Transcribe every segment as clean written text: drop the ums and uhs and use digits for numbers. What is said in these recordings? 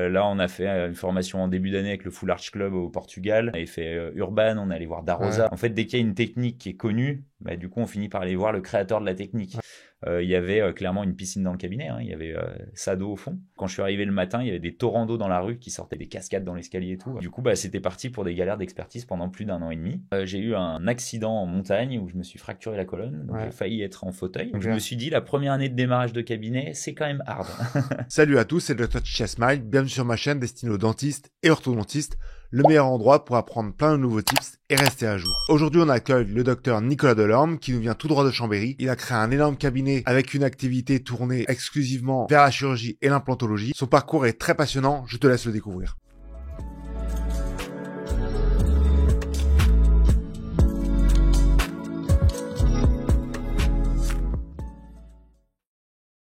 Là, on a fait une formation en début d'année avec le Full Arch Club au Portugal. On avait fait Urban, on est allé voir Ouais, Darosa. En fait, dès qu'il y a une technique qui est connue, bah, du coup, on finit par aller voir le créateur de la technique. ouais. Il y avait clairement une piscine dans le cabinet, hein. Il y avait ça d'eau au fond. Quand je suis arrivé le matin, il y avait des torrents d'eau dans la rue qui sortaient des cascades dans l'escalier et tout. Du coup, bah, c'était parti pour des galères d'expertise pendant plus d'1 an et demi. J'ai eu un accident en montagne où je me suis fracturé la colonne, donc j'ai Ouais, failli être en fauteuil. Donc je me ok. suis dit, la première année de démarrage de cabinet, c'est quand même hard. Salut à tous, c'est le Dr. Smile. Bienvenue sur ma chaîne destinée aux dentistes et orthodontistes, le meilleur endroit pour apprendre plein de nouveaux tips et rester à jour. Aujourd'hui, on accueille le docteur Nicolas Delorme qui nous vient tout droit de Chambéry. Il a créé un énorme cabinet avec une activité tournée exclusivement vers la chirurgie et l'implantologie. Son parcours est très passionnant, je te laisse le découvrir.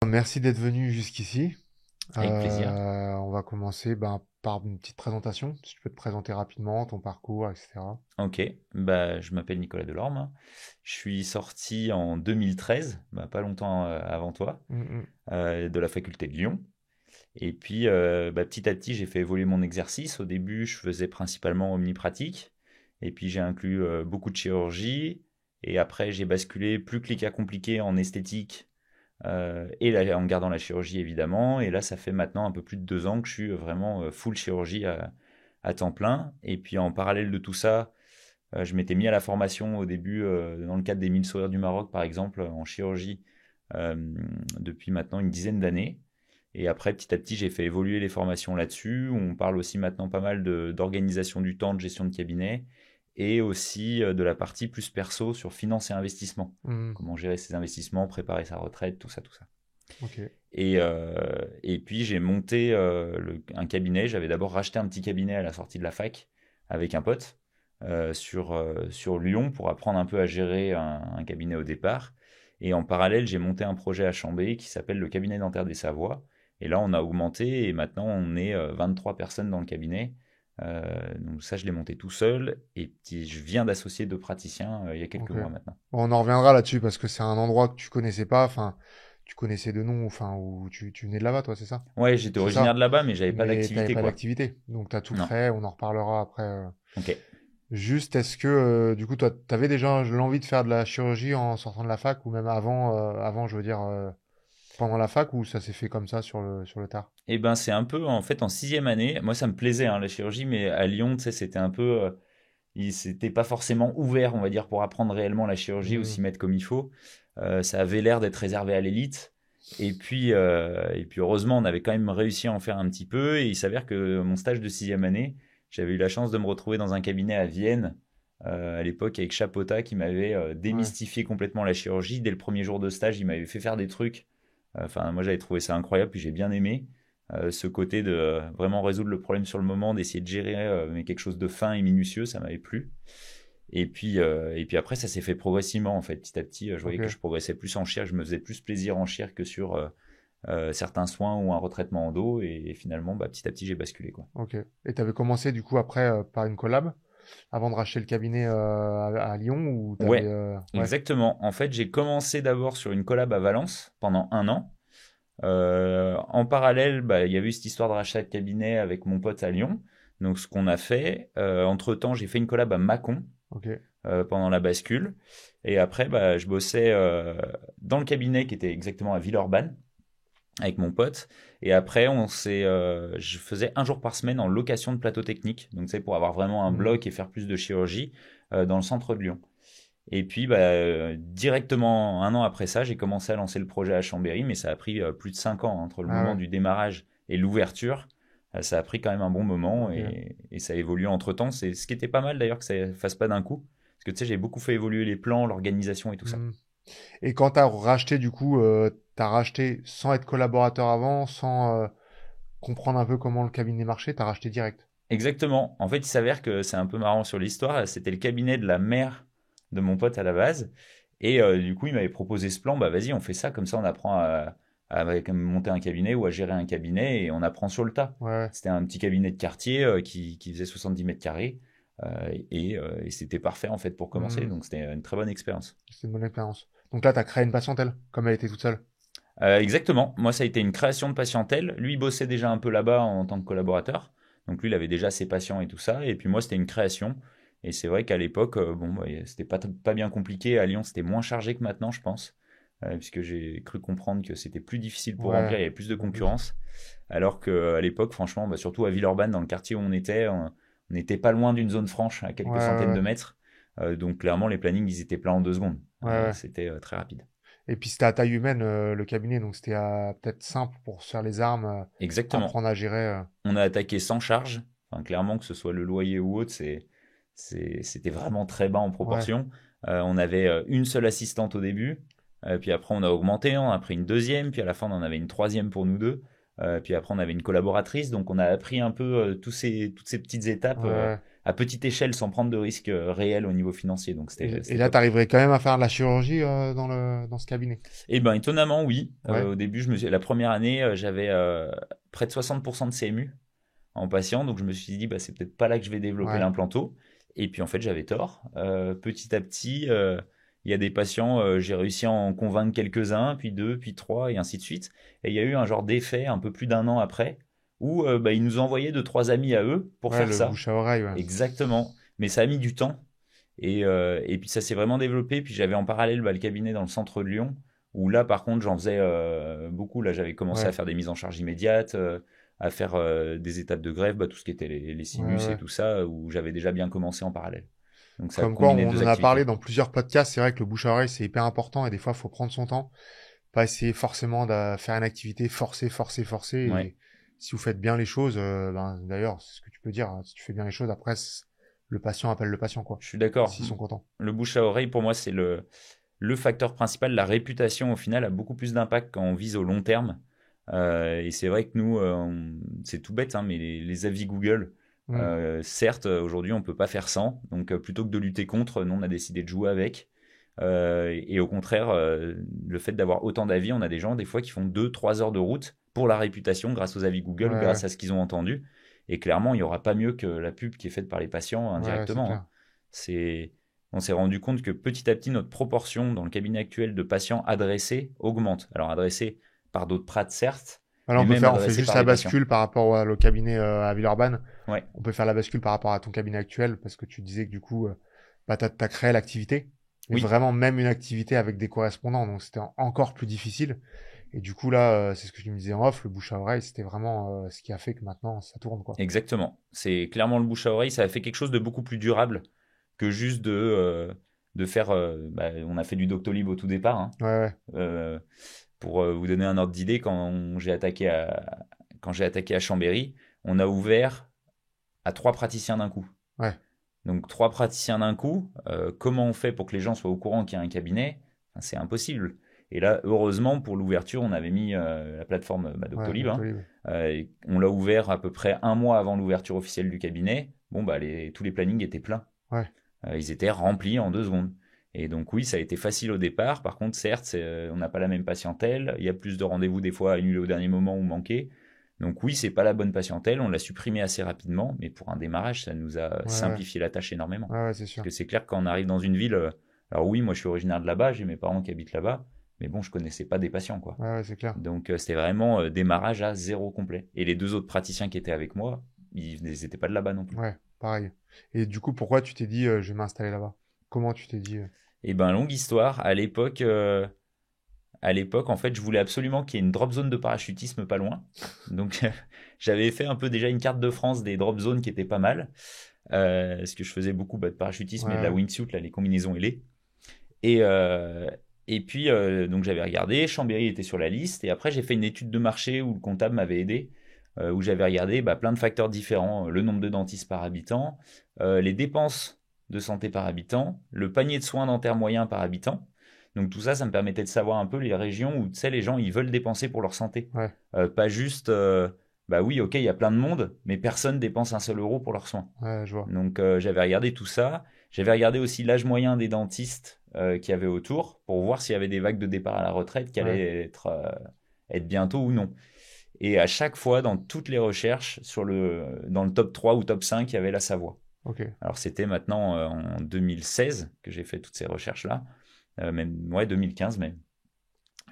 Merci d'être venu jusqu'ici. Avec plaisir. On va commencer par une petite présentation. Si tu peux te présenter rapidement, ton parcours, etc. Ok, bah, je m'appelle Nicolas Delorme. Je suis sorti en 2013, bah, pas longtemps avant toi, Mhm. de la faculté de Lyon. Et puis, bah, petit à petit, j'ai fait évoluer mon exercice. Au début, je faisais principalement omnipratique. Et puis, j'ai inclus beaucoup de chirurgie. Et après, j'ai basculé plus clic à compliqué en esthétique. Et là, en gardant la chirurgie, évidemment. Et là, ça fait maintenant un peu plus de 2 ans que je suis vraiment full chirurgie à temps plein. Et puis, en parallèle de tout ça, je m'étais mis à la formation au début dans le cadre des 1000 sourires du Maroc, par exemple, en chirurgie, euh, depuis maintenant une dizaine d'années. Et après, petit à petit, j'ai fait évoluer les formations là-dessus. On parle aussi maintenant pas mal d'organisation du temps, de gestion de cabinet, et aussi de la partie plus perso sur finance et investissement. Mhm. Comment gérer ses investissements, préparer sa retraite, tout ça, tout ça. Ok. Et puis j'ai monté un cabinet. J'avais d'abord racheté un petit cabinet à la sortie de la fac avec un pote sur Lyon pour apprendre un peu à gérer un cabinet au départ. Et en parallèle, j'ai monté un projet à Chambéry qui s'appelle le cabinet dentaire des Savoies. Et là, on a augmenté et maintenant on est 23 personnes dans le cabinet. Donc ça, je l'ai monté tout seul. Et puis, je viens d'associer 2 praticiens il y a quelques Ok. mois maintenant. Bon, on en reviendra là-dessus parce que c'est un endroit que tu connaissais pas. Enfin, tu connaissais de nom. Enfin, où tu venais de là-bas, toi, c'est ça? Ouais, j'étais C'est originaire ça. de là-bas, mais j'avais pas Mais t'avais d'activité, pas quoi. d'activité. Donc, t'as tout Non. fait. On en reparlera après. Ok. Juste, est-ce que, du coup, toi, t'avais déjà l'envie de faire de la chirurgie en sortant de la fac ou même avant, je veux dire, pendant la fac ou ça s'est fait comme ça sur le tard? Eh ben, c'est un peu en fait en 6e année. Moi, ça me plaisait hein, la chirurgie, mais à Lyon, tu sais, c'était un peu, c'était pas forcément ouvert, on va dire, pour apprendre réellement la chirurgie ou Hmm. s'y mettre comme il faut. Ça avait l'air d'être réservé à l'élite. Et puis heureusement, on avait quand même réussi à en faire un petit peu. Et il s'avère que mon stage de 6e année, j'avais eu la chance de me retrouver dans un cabinet à Vienne à l'époque avec Chapota qui m'avait Ouais. démystifié complètement la chirurgie. Dès le premier jour de stage, il m'avait fait faire des trucs. Enfin, moi, j'avais trouvé ça incroyable, puis j'ai bien aimé ce côté de vraiment résoudre le problème sur le moment, d'essayer de gérer mais quelque chose de fin et minutieux, ça m'avait plu. Et puis après, ça s'est fait progressivement en fait. Petit à petit, je voyais que Ok. je progressais plus en chir, je me faisais plus plaisir en chir que sur certains soins ou un retraitement en dos. Et finalement, bah, petit à petit, j'ai basculé quoi. Ok. Et t'avais commencé du coup après par une collab avant de racheter le cabinet à Lyon ou t'avais Ouais, ouais. exactement. En fait, j'ai commencé d'abord sur une collab à Valence pendant 1 an. En parallèle, bah, il y avait eu cette histoire de rachat de cabinet avec mon pote à Lyon. Donc, ce qu'on a fait, entre-temps, j'ai fait une collab à Mâcon Ok. pendant la bascule. Et après, bah, je bossais dans le cabinet qui était exactement à Villeurbanne avec mon pote. Et après, je faisais un jour par semaine en location de plateau technique. Donc, c'est pour avoir vraiment un Hmm. bloc et faire plus de chirurgie dans le centre de Lyon. Et puis, bah, directement 1 an après ça, j'ai commencé à lancer le projet à Chambéry, mais ça a pris plus de 5 ans entre le Ah moment ouais. du démarrage et l'ouverture. Ça a pris quand même un bon moment Ok. et ça a évolué entre-temps. C'est ce qui était pas mal d'ailleurs que ça ne fasse pas d'un coup. Parce que tu sais, j'ai beaucoup fait évoluer les plans, l'organisation et tout ça. Hmm. Et quand t'as racheté du coup, t'as racheté sans être collaborateur avant, sans comprendre un peu comment le cabinet marchait, t'as racheté direct. Exactement. En fait, il s'avère que c'est un peu marrant sur l'histoire. C'était le cabinet de la mère de mon pote à la base. Et du coup, il m'avait proposé ce plan. Bah, vas-y, on fait ça. Comme ça, on apprend à monter un cabinet ou à gérer un cabinet et on apprend sur le tas. Ouais. C'était un petit cabinet de quartier qui faisait 70 mètres carrés. Et c'était parfait, en fait, pour commencer. Hmm. Donc, c'était une très bonne expérience. C'est une bonne expérience. Donc là, t'as créé une patientèle, comme elle était toute seule. Exactement. Moi, ça a été une création de patientèle. Lui, il bossait déjà un peu là-bas en tant que collaborateur. Donc lui, il avait déjà ses patients et tout ça. Et puis moi, c'était une création. Et c'est vrai qu'à l'époque, bon, bah, c'était pas bien compliqué. À Lyon, c'était moins chargé que maintenant, je pense. Puisque j'ai cru comprendre que c'était plus difficile pour Ouais, remplir, il y avait plus de en plus. concurrence. Alors qu'à l'époque, franchement, bah, surtout à Villeurbanne, dans le quartier où on n'était pas loin d'une zone franche, à Ouais, quelques centaines ouais, de mètres. Donc clairement, les plannings, ils étaient pleins en 2 secondes. ouais, ouais. C'était très rapide. Et puis c'était à taille humaine le cabinet, donc c'était peut-être simple pour se faire les armes, Exactement. apprendre à gérer. On a attaqué sans charge. Enfin, clairement, que ce soit le loyer ou autre, c'était vraiment très bas en Ouais, proportion. On avait une seule assistante au début, puis après on a augmenté, on a pris une deuxième, puis à la fin on en avait une troisième pour nous deux. Puis après on avait une collaboratrice, donc on a appris un peu toutes ces petites étapes ouais. à petite échelle sans prendre de risques réels au niveau financier. Donc Et c'était là, top. t'arriverais quand même à faire de la chirurgie dans ce cabinet. Eh ben étonnamment oui. Ouais, Au début, la première année, j'avais près de 60% de CMU en patient. Donc je me suis dit, bah, c'est peut-être pas là que je vais développer ouais. l'implanto. Et puis en fait, j'avais tort. Petit à petit, il y a des patients, j'ai réussi à en convaincre quelques-uns, puis deux, puis trois, et ainsi de suite. Et il y a eu un genre d'effet un peu plus d'un an après, où bah, ils nous envoyaient deux, trois amis à eux pour Ouais, faire le ça. bouche à oreille, ouais. Exactement. Mais ça a mis du temps. Et puis ça s'est vraiment développé. Puis j'avais en parallèle bah, le cabinet dans le centre de Lyon, où là par contre j'en faisais beaucoup. Là j'avais commencé à Ouais, faire des mises en charge immédiates, à faire des étapes de grève, bah, tout ce qui était les ouais, sinus et ouais. tout ça, où j'avais déjà bien commencé en parallèle. Donc ça a Comme quoi, combiné on deux en a parlé activités. dans plusieurs podcasts. C'est vrai que le bouche à oreille, c'est hyper important et des fois, il faut prendre son temps. Pas essayer forcément de faire une activité forcée, forcée, forcée. Ouais, Et si vous faites bien les choses, ben, d'ailleurs, c'est ce que tu peux dire. Si tu fais bien les choses, après, le patient appelle le patient, quoi. je suis d'accord. S'ils sont contents. Le bouche à oreille pour moi c'est le facteur principal. La réputation au final a beaucoup plus d'impact quand on vise au long terme. Et c'est vrai que nous, c'est tout bête, hein, mais les avis Google, Hmm. certes, aujourd'hui, on ne peut pas faire sans. Donc, plutôt que de lutter contre, nous, on a décidé de jouer avec. Et au contraire, le fait d'avoir autant d'avis, on a des gens, des fois, qui font 2, 3 heures de route pour la réputation grâce aux avis Ouais, Google, ouais, grâce à ce qu'ils ont entendu. Et clairement, il n'y aura pas mieux que la pub qui est faite par les patients ouais, c'est indirectement, hein. clair. C'est, on s'est rendu compte que petit à petit, notre proportion dans le cabinet actuel de patients adressés augmente. Alors, adressés par d'autres prates, certes, Alors, mais même on fait adressés juste par la les patients. bascule par rapport au cabinet à Villeurbanne. Ouais, On peut faire la bascule par rapport à ton cabinet actuel parce que tu disais que du coup, bah, t'as créé l'activité. Et oui, vraiment, même une activité avec des correspondants. Donc, c'était encore plus difficile. Et du coup, là, c'est ce que je me disais en off, le bouche à oreille, c'était vraiment ce qui a fait que maintenant, ça tourne, quoi. exactement. C'est clairement le bouche à oreille. Ça a fait quelque chose de beaucoup plus durable que juste de faire. Bah, on a fait du Doctolib au tout départ, hein. Ouais, ouais, Euh, pour vous donner un ordre d'idée, quand j'ai attaqué à Chambéry, on a ouvert à 3 praticiens d'un coup. ouais, Donc 3 praticiens d'un coup, comment on fait pour que les gens soient au courant qu'il y a un cabinet? Enfin, c'est impossible. Et là, heureusement, pour l'ouverture, on avait mis la plateforme bah, ouais, Doctolib, hein. Doctolib. Et on l'a ouvert à peu près un mois avant l'ouverture officielle du cabinet. Bon, bah, tous les plannings étaient pleins. Ouais, Ils étaient remplis en 2 secondes. Et donc oui, ça a été facile au départ. Par contre, certes, on n'a pas la même patientèle. Il y a plus de rendez-vous des fois annulés au dernier moment ou manqués. Donc oui, c'est pas la bonne patientèle. On l'a supprimé assez rapidement, mais pour un démarrage, ça nous a ouais, ouais, simplifié la tâche énormément. ouais, ouais, c'est Parce sûr. que c'est clair que quand on arrive dans une ville, alors oui, moi je suis originaire de là-bas, j'ai mes parents qui habitent là-bas, mais bon, je connaissais pas des patients, quoi. Ouais, ouais, c'est clair. Donc c'était vraiment démarrage à zéro complet. Et les deux autres praticiens qui étaient avec moi, ils n'étaient pas de là-bas non plus. Ouais, pareil. Et du coup, pourquoi tu t'es dit, je vais m'installer là-bas? Comment tu t'es dit? Et ben longue histoire. À l'époque, en fait, je voulais absolument qu'il y ait une drop zone de parachutisme pas loin. Donc, j'avais fait un peu déjà une carte de France des drop zones qui étaient pas mal. Parce que je faisais beaucoup bah, de parachutisme et de la Ouais, wingsuit, là, les combinaisons ailées. Et, euh, et puis, donc j'avais regardé, Chambéry était sur la liste. Et après, j'ai fait une étude de marché où le comptable m'avait aidé, où j'avais regardé bah, plein de facteurs différents, le nombre de dentistes par habitant, les dépenses de santé par habitant, le panier de soins dentaires moyen par habitant. Donc tout ça, ça me permettait de savoir un peu les régions où, tu sais, les gens, ils veulent dépenser pour leur santé. ouais, Pas juste, bah oui, ok, il y a plein de monde, mais personne dépense un seul euro pour leurs soins. ouais, je vois. Donc j'avais regardé tout ça. J'avais regardé aussi l'âge moyen des dentistes qu'il y avait autour pour voir s'il y avait des vagues de départ à la retraite qui Ouais, allaient être bientôt ou non. Et à chaque fois, dans toutes les recherches, dans le top 3 ou top 5, il y avait la Savoie. ok. Alors c'était maintenant en 2016 que j'ai fait toutes ces recherches-là, même, ouais, 2015 même.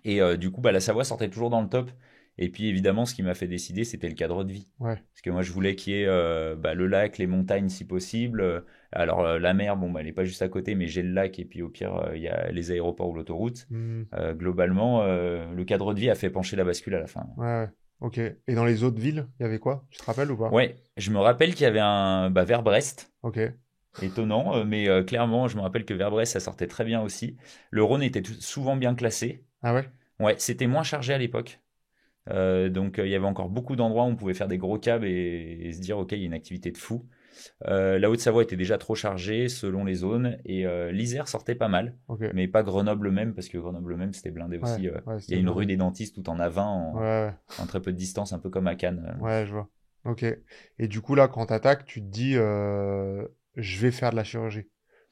Et du coup, bah, la Savoie sortait toujours dans le top. Et puis évidemment, ce qui m'a fait décider, c'était le cadre de vie. Ouais. Parce que moi, je voulais qu'il y ait bah, le lac, les montagnes si possible. Alors la mer, bon, bah, elle n'est pas juste à côté, mais j'ai le lac et puis au pire, il y a les aéroports ou l'autoroute. Hmm. Globalement, le cadre de vie a fait pencher la bascule à la fin. Ouais, ouais. Ok. Et dans les autres villes, il y avait quoi? Tu te rappelles ou pas? Ouais, je me rappelle qu'il y avait un bah, vers Brest. Ok. Étonnant, mais clairement, je me rappelle que vers Brest, ça sortait très bien aussi. Le Rhône était souvent bien classé. Ah ouais? Ouais, c'était moins chargé à l'époque. Donc il y avait encore beaucoup d'endroits où on pouvait faire des gros câbles et se dire ok, il y a une activité de fou. La Haute-Savoie était déjà trop chargée selon les zones et l'Isère sortait pas mal, Ok. mais pas Grenoble même parce que Grenoble même c'était blindé Ouais. aussi. Ouais, Il y a c'était une blindé. rue des dentistes tout en A20 Ouais, ouais. en très peu de distance, un peu comme à Cannes. Ouais, je vois. Ok. Et du coup, là, quand t'attaques, tu te dis, je vais faire de la chirurgie.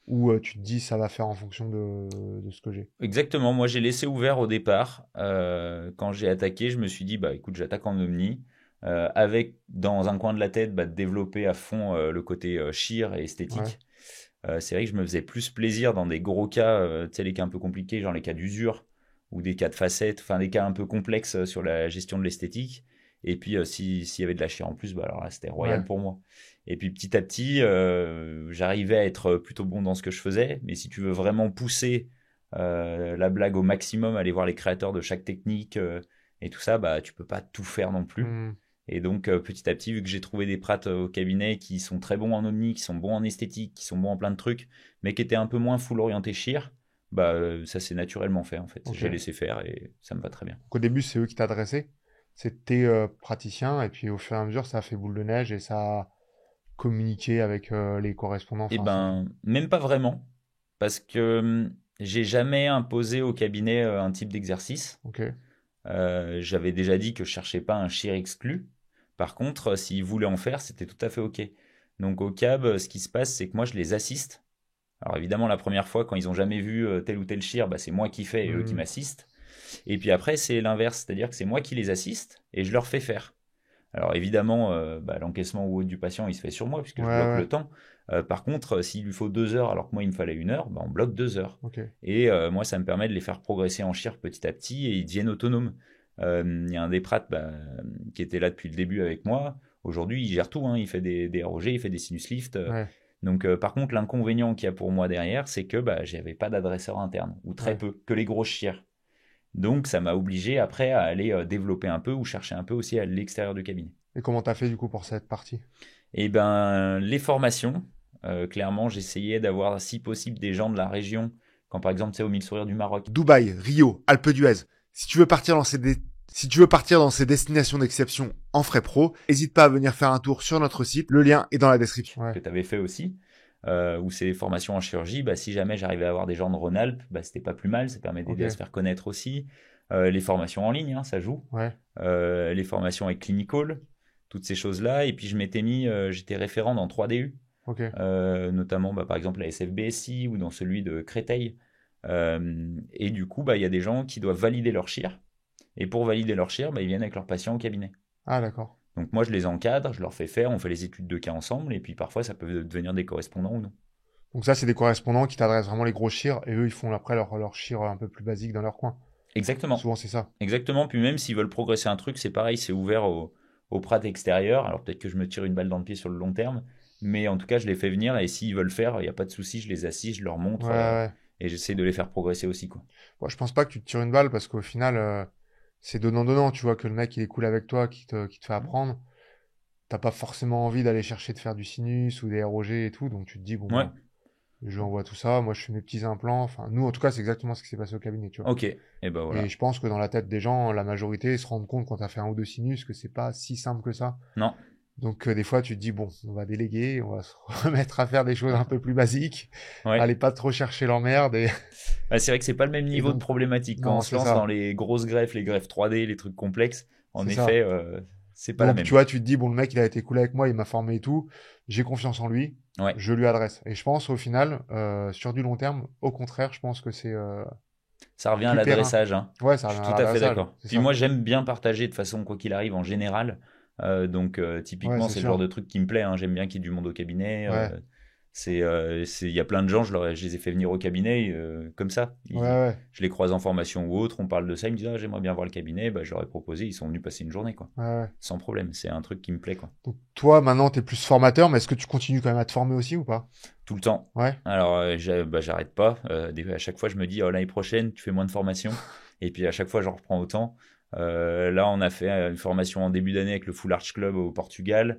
Ou tu te dis, ça va faire en fonction de ce que j'ai. Exactement, moi j'ai laissé ouvert au départ. Quand j'ai attaqué, je me suis dit, bah écoute, j'attaque en omni. Avec dans un coin de la tête, bah, de développer à fond le côté chir et Ouais. esthétique. C'est vrai que je me faisais plus plaisir dans des gros cas, tu sais, les cas un peu compliqués, genre les cas d'usure ou des cas de facettes, enfin des cas un peu complexes sur la gestion de l'esthétique. Et puis s'il y avait de la chair en plus, bah alors là c'était Ouais. royal pour moi. Et puis petit à petit, j'arrivais à être plutôt bon dans ce que je faisais. Mais si tu veux vraiment pousser la blague au maximum, aller voir les créateurs de chaque technique et tout ça, bah tu peux pas tout faire non plus. Hmm. Et donc, petit à petit, vu que j'ai trouvé des prates au cabinet qui sont très bons en omni, qui sont bons en esthétique, qui sont bons en plein de trucs, mais qui étaient un peu moins full orienté chir, bah, ça s'est naturellement fait en fait. Ok. J'ai laissé faire et ça me va très bien. Donc, au début, c'est eux qui t'adressaient. C'était praticien. Et puis, au fur et à mesure, ça a fait boule de neige et ça a communiqué avec les correspondants. Et Enfin, ça... ben, même pas vraiment, parce que j'ai jamais imposé au cabinet un type d'exercice. Ok. J'avais déjà dit que je cherchais pas un chir exclu. Par contre, s'ils voulaient en faire, c'était tout à fait OK. Donc au CAB, ce qui se passe, c'est que moi, je les assiste. Alors évidemment, la première fois, quand ils ont jamais vu tel ou tel chir, bah, c'est moi qui fais et eux qui Hmm. m'assistent. Et puis après, c'est l'inverse, c'est-à-dire que c'est moi qui les assiste et je leur fais faire. Alors évidemment, bah, l'encaissement ou autre du patient, il se fait sur moi puisque Ouais, je bloque ouais. le temps. Par contre, s'il lui faut 2 heures alors que moi il me fallait 1 heure, bah, on bloque 2 heures. Ok. Et moi, ça me permet de les faire progresser en chir petit à petit et ils deviennent autonomes. Il y a un des prates bah, qui était là depuis le début avec moi. Aujourd'hui, il gère tout, hein. Il fait des ROG, il fait des sinus lifts. Ouais. Donc, par contre, l'inconvénient qu'il y a pour moi derrière, c'est que bah, j'avais pas d'adresseur interne, ou très Ouais. peu, que les grosses chirs. Donc, ça m'a obligé après à aller développer un peu ou chercher un peu aussi à l'extérieur du cabinet. Et comment t'as fait du coup pour cette partie? Et ben, les formations, clairement, j'essayais d'avoir, si possible, des gens de la région. Quand par exemple, c'est au Mille Sourires du Maroc. Dubaï, Rio, Alpe d'Huez. Si tu veux partir dans ces destinations d'exception en frais pro, n'hésite pas à venir faire un tour sur notre site. Le lien est dans la description. Que tu avais fait aussi, où c'est des formations en chirurgie, bah, si jamais j'arrivais à avoir des gens de Rhône-Alpes, bah, c'était pas plus mal, ça permet d'aider Ok. à se faire connaître aussi. Les formations en ligne, hein, ça joue. Ouais. Les formations avec Clinical, toutes ces choses-là. Et puis je m'étais mis, j'étais référent dans 3DU, Ok. notamment bah, par exemple la SFBSI ou dans celui de Créteil. Et du coup, bah, il y a des gens qui doivent valider leur chir. Et pour valider leur chir, bah, ils viennent avec leurs patients au cabinet. Ah, d'accord. Donc moi, je les encadre, je leur fais faire, on fait les études de cas ensemble, et puis parfois, ça peut devenir des correspondants ou non. Donc ça, c'est des correspondants qui t'adressent vraiment les gros chirs et eux, ils font après leur chir un peu plus basique dans leur coin. Exactement. Souvent, c'est ça. Exactement. Puis même s'ils veulent progresser un truc, c'est pareil, c'est ouvert au prat extérieur. Alors peut-être que je me tire une balle dans le pied sur le long terme, mais en tout cas, je les fais venir, et s'ils veulent faire, il n'y a pas de souci, je les assiste, je leur montre, Ouais, ouais. et j'essaie de les faire progresser aussi, quoi. Bon, je pense pas que tu te tires une balle parce qu'au final, c'est donnant-donnant. Tu vois que le mec, il est cool avec toi, qui te fait apprendre. T'as pas forcément envie d'aller chercher de faire du sinus ou des ROG et tout. Donc tu te dis, bon, Ouais, bah, je lui envoie tout ça. Moi, je fais mes petits implants. Enfin, nous, en tout cas, c'est exactement ce qui s'est passé au cabinet, tu vois. ok. Et ben Et voilà. je pense que dans la tête des gens, la majorité se rendent compte quand t'as fait un ou deux sinus que c'est pas si simple que ça. Non. Donc des fois tu te dis bon, on va déléguer, on va se remettre à faire des choses un peu plus basiques, Ouais. allez pas trop chercher l'emmerde et, Ouais, c'est vrai que c'est pas le même et niveau de donc problématique. Quand non, on se c'est lance ça. dans les grosses greffes, les greffes 3D, les trucs complexes, en C'est ça. effet, c'est pas la Donc tu même. vois, tu te dis bon, le mec il a été cool avec moi, il m'a formé et tout, j'ai confiance en lui, Ouais. je lui adresse. Et je pense au final sur du long terme, au contraire, je pense que c'est Ça revient à plus périn. l'adressage, hein. Ouais, ça Je suis revient tout à à fait l'adressage, d'accord. c'est Puis ça. moi, j'aime bien partager de façon, quoi qu'il arrive, en général. Donc, Ouais, typiquement, c'est c'est le genre sûr. de truc qui me plaît, hein. J'aime bien qu'il y ait du monde au cabinet. Ouais. Il y a plein de gens, je les ai fait venir au cabinet comme ça. Ouais, ouais. Je les croise en formation ou autre, on parle de ça, ils me disent ah, j'aimerais bien voir le cabinet, bah, je leur ai proposé, ils sont venus passer une journée, quoi. Ouais, ouais. Sans problème, c'est un truc qui me plaît, quoi. Donc, toi, maintenant, t'es plus formateur, mais est-ce que tu continues quand même à te former aussi ou pas? Tout le temps. Ouais. Alors, j'arrête pas. À chaque fois, je me dis, oh, l'année prochaine, tu fais moins de formation. Et puis, à chaque fois, j'en reprends autant. Là, on a fait une formation en début d'année avec le Full Arch Club au Portugal.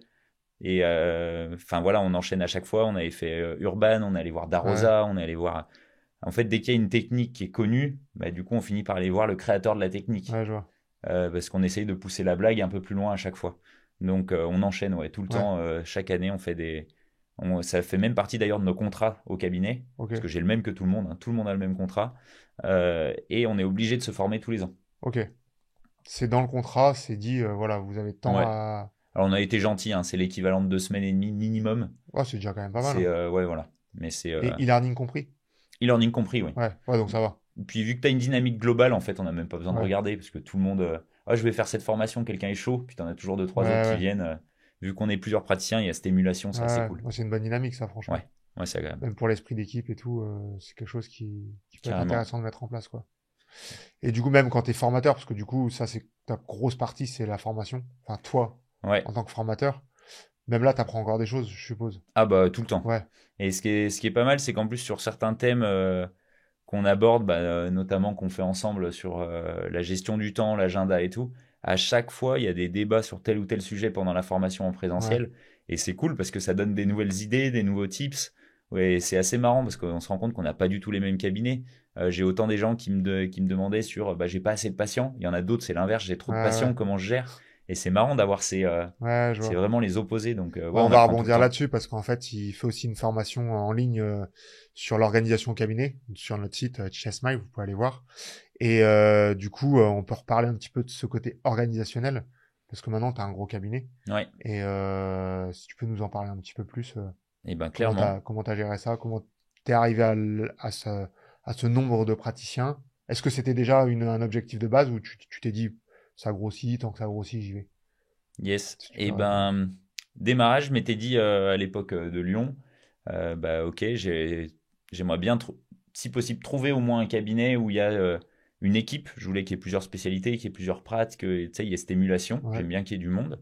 Et enfin, voilà, on enchaîne à chaque fois. On avait fait Urban, on est allé voir Ouais. Darosa, on est allé voir. En fait, dès qu'il y a une technique qui est connue, bah, du coup, on finit par aller voir le créateur de la technique. Ouais, je vois. Parce qu'on essaye de pousser la blague un peu plus loin à chaque fois. Donc, on enchaîne, ouais, tout le Ouais. temps. Chaque année, on fait ça fait même partie d'ailleurs de nos contrats au cabinet, Ok. parce que j'ai le même que tout le monde, hein. Tout le monde a le même contrat. Et on est obligé de se former tous les ans. Ok. C'est dans le contrat, c'est dit, voilà, vous avez tant Ouais. à... Alors, on a été gentil, hein, c'est l'équivalent de 2 semaines et demie minimum. Ouais, c'est déjà quand même pas mal, hein. Ouais, voilà. Mais c'est Et e-learning compris? e-learning compris, oui. Ouais. Ouais, donc ça va. Puis vu que tu as une dynamique globale, en fait, on n'a même pas besoin de Ouais. regarder, parce que tout le monde, ah, je vais faire cette formation, quelqu'un est chaud, puis tu en as toujours deux, Ouais, trois autres qui ouais. viennent. Vu qu'on est plusieurs praticiens, il y a cette émulation, Ouais, c'est assez ouais. cool. Ouais, c'est une bonne dynamique, ça, franchement. Ouais, ouais, c'est agréable. Même pour l'esprit d'équipe et tout, c'est quelque chose qui peut être Carrément. intéressant de mettre en place, quoi. Et du coup, même quand t'es formateur, parce que du coup, ça, c'est ta grosse partie, c'est la formation. Enfin, toi, Ouais. en tant que formateur, même là, t'apprends encore des choses, je suppose. Ah bah tout le temps. Ouais. Et ce qui est pas mal, c'est qu'en plus sur certains thèmes qu'on aborde, bah, notamment qu'on fait ensemble sur la gestion du temps, l'agenda et tout, à chaque fois, il y a des débats sur tel ou tel sujet pendant la formation en Ouais. présentiel. Et c'est cool parce que ça donne des nouvelles idées, des nouveaux tips. Ouais, c'est assez marrant parce qu'on se rend compte qu'on n'a pas du tout les mêmes cabinets. J'ai autant des gens qui me demandaient sur bah, j'ai pas assez de patients. Il y en a d'autres, c'est l'inverse, j'ai trop Ouais, de ouais. patients, comment je gère? Et c'est marrant d'avoir Ouais, je c'est vois. vraiment les opposés. Donc Ouais, ouais, on on va apprend tout le rebondir temps. là-dessus parce qu'en fait, il fait aussi une formation en ligne sur l'organisation au cabinet, sur notre site Chessmile, vous pouvez aller voir. Et du coup, on peut reparler un petit peu de ce côté organisationnel parce que maintenant, tu as un gros cabinet. Ouais, Et si tu peux nous en parler un petit peu plus, et ben clairement. comment t'as géré ça, comment t'es arrivé à ce nombre de praticiens. Est-ce que c'était déjà un objectif de base ou tu t'es dit ça grossit, tant que ça grossit, j'y vais. Yes. Si tu Et peux répondre. ben, démarrage, je m'étais dit à l'époque de Lyon, bah ok, j'aimerais bien, si possible, trouver au moins un cabinet où il y a une équipe. Je voulais qu'il y ait plusieurs spécialités, qu'il y ait plusieurs prates, que tu sais, il y ait cette émulation. Ouais, J'aime bien qu'il y ait du monde.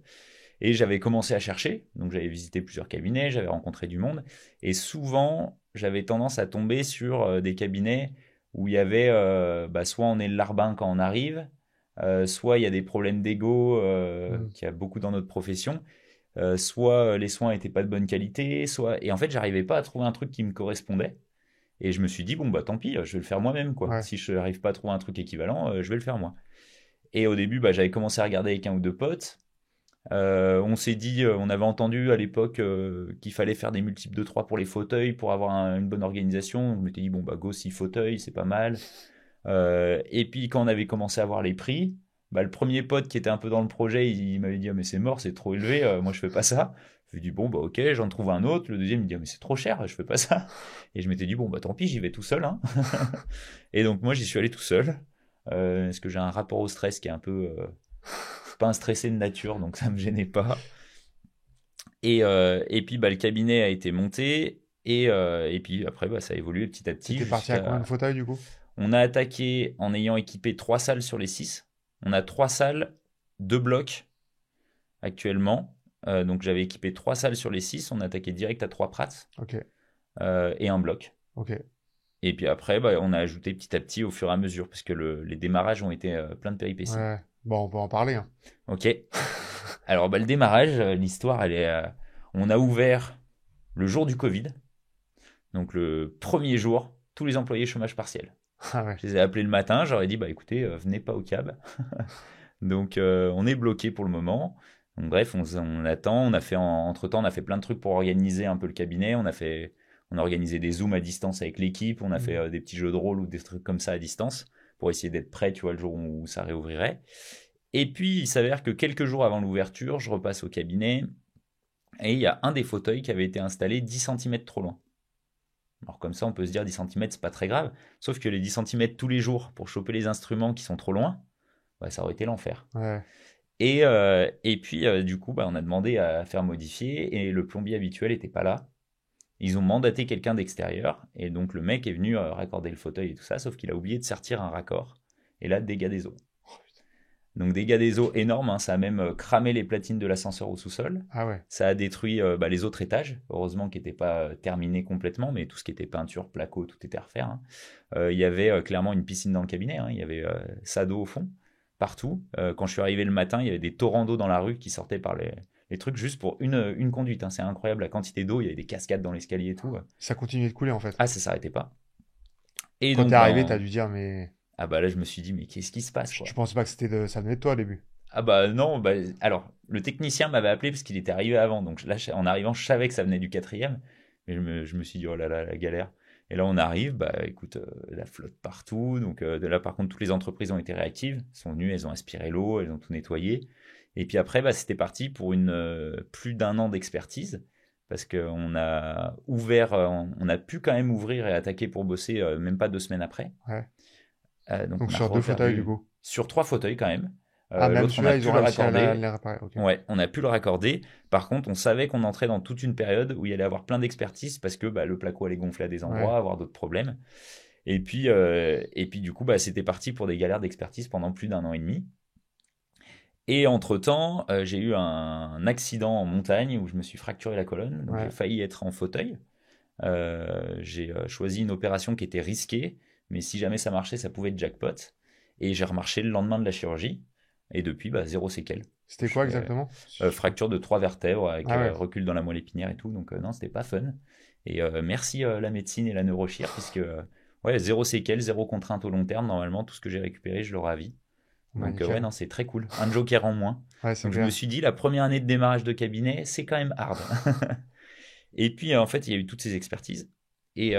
Et j'avais commencé à chercher, donc j'avais visité plusieurs cabinets, j'avais rencontré du monde. Et souvent, j'avais tendance à tomber sur des cabinets où il y avait, bah, soit on est le larbin quand on arrive, soit il y a des problèmes d'ego mm, qu'il y a beaucoup dans notre profession, soit les soins n'étaient pas de bonne qualité, soit... Et en fait, j'arrivais pas à trouver un truc qui me correspondait. Et je me suis dit, bon, bah tant pis, je vais le faire moi-même, quoi. ouais, Si je n'arrive pas à trouver un truc équivalent, je vais le faire moi. Et au début, bah, j'avais commencé à regarder avec un ou deux potes. On s'est dit, on avait entendu à l'époque qu'il fallait faire des multiples de 3 pour les fauteuils pour avoir une bonne organisation. Je m'étais dit, bon, bah go 6 fauteuils, c'est pas mal. Et puis quand on avait commencé à voir les prix, bah, le premier pote qui était un peu dans le projet, il m'avait dit ah, mais c'est mort, c'est trop élevé, moi je fais pas ça. Je lui ai dit bon bah ok, j'en trouve un autre. Le deuxième il me dit ah, mais c'est trop cher, je fais pas ça. Et je m'étais dit bon bah tant pis, j'y vais tout seul, hein. Et donc moi j'y suis allé tout seul, parce que j'ai un rapport au stress qui est un peu, je suis pas un stressé de nature, donc ça me gênait pas. Et puis bah, le cabinet a été monté. Et puis après, bah, ça a évolué petit à petit t'étais parti à combien de jusqu'à fauteuils du coup? on a attaqué en ayant équipé 3 salles sur les 6. On a 3 salles, 2 blocs actuellement. Donc j'avais équipé 3 salles sur les 6. On a attaqué direct à 3 prats Ok, et un bloc. ok, Et puis après, bah, on a ajouté petit à petit au fur et à mesure parce que les démarrages ont été plein de péripéties. ouais. Bon, on peut en parler, hein. Ok. Alors bah, le démarrage, l'histoire, elle est. On a ouvert le jour du Covid. Donc le premier jour, tous les employés chômage partiel. Ah ouais, Je les ai appelés le matin, j'aurais dit bah écoutez, venez pas au cab. Donc on est bloqué pour le moment. Donc bref, on attend. Entre-temps, on a fait plein de trucs pour organiser un peu le cabinet. On a organisé des zooms à distance avec l'équipe. On a fait mm, des petits jeux de rôle ou des trucs comme ça à distance pour essayer d'être prêt, tu vois, le jour où ça réouvrirait. Et puis il s'avère que quelques jours avant l'ouverture, je repasse au cabinet et il y a un des fauteuils qui avait été installé 10 centimètres trop loin. Alors comme ça, on peut se dire 10 centimètres, c'est pas très grave. Sauf que les 10 centimètres tous les jours pour choper les instruments qui sont trop loin, bah, ça aurait été l'enfer. ouais, Et puis, du coup, bah, on a demandé à faire modifier et le plombier habituel n'était pas là. Ils ont mandaté quelqu'un d'extérieur, et donc le mec est venu raccorder le fauteuil et tout ça, sauf qu'il a oublié de sortir un raccord. Et là, dégâts des eaux. Donc dégâts des eaux énormes, hein, ça a même cramé les platines de l'ascenseur au sous-sol. Ah ouais. Ça a détruit les autres étages, heureusement qu'ils n'étaient pas terminés complètement, mais tout ce qui était peinture, placo, tout était à refaire. Hein. Il y avait clairement une piscine dans le cabinet, hein, il y avait ça d'eau au fond, partout. Quand je suis arrivé le matin, il y avait des torrents d'eau dans la rue qui sortaient par les trucs juste pour une conduite. Hein. C'est incroyable la quantité d'eau, il y avait des cascades dans l'escalier et tout. Ça continuait de couler en fait. Ah, ça s'arrêtait pas. Et Quand donc, t'es arrivé, t'as dû dire, mais ah bah là, je me suis dit, mais qu'est-ce qui se passe quoi? je pensais pas que ça venait de toi au début. Ah bah non, bah, alors le technicien m'avait appelé parce qu'il était arrivé avant, donc là en arrivant je savais que ça venait du quatrième, mais je me suis dit oh là là la galère. Et là on arrive, bah écoute, la flotte partout, donc de là par contre toutes les entreprises ont été réactives, elles sont venues, elles ont aspiré l'eau, elles ont tout nettoyé, et puis après bah, c'était parti pour plus d'un an d'expertise, parce qu'on a ouvert, on a pu quand même ouvrir et attaquer pour bosser même pas 2 semaines après. Ouais. Donc Donc on a sur 2 fauteuils reperdu du coup. sur 3 fauteuils quand même. Ah, même L'autre, on a celui-là, pu ils ont le réussi à raccorder. les réparer. Ok. Ouais, on a pu le raccorder. Par contre, on savait qu'on entrait dans toute une période où il y allait avoir plein d'expertises parce que bah, le placo allait gonfler à des endroits, Ouais. avoir d'autres problèmes. Et puis du coup, bah, c'était parti pour des galères d'expertise pendant plus d'un an et demi. Et entre-temps, j'ai eu un accident en montagne où je me suis fracturé la colonne. Donc, Ouais. j'ai failli être en fauteuil. J'ai choisi une opération qui était risquée, mais si jamais ça marchait, ça pouvait être jackpot. Et j'ai remarché le lendemain de la chirurgie. Et depuis, bah, zéro séquelle. C'était quoi exactement? Fracture de 3 vertèbres avec Ah ouais. recul dans la moelle épinière et tout. Donc non, c'était pas fun. Et merci la médecine et la neurochir, puisque ouais, zéro séquelle, zéro contrainte au long terme. Normalement, tout ce que j'ai récupéré, je l'aurai à vie. Bah, Donc nickel. ouais, non, c'est très cool. Un joker en moins. Ouais, c'est Donc je clair. me suis dit, la première année de démarrage de cabinet, c'est quand même hard. Et puis en fait, il y a eu toutes ces expertises. Et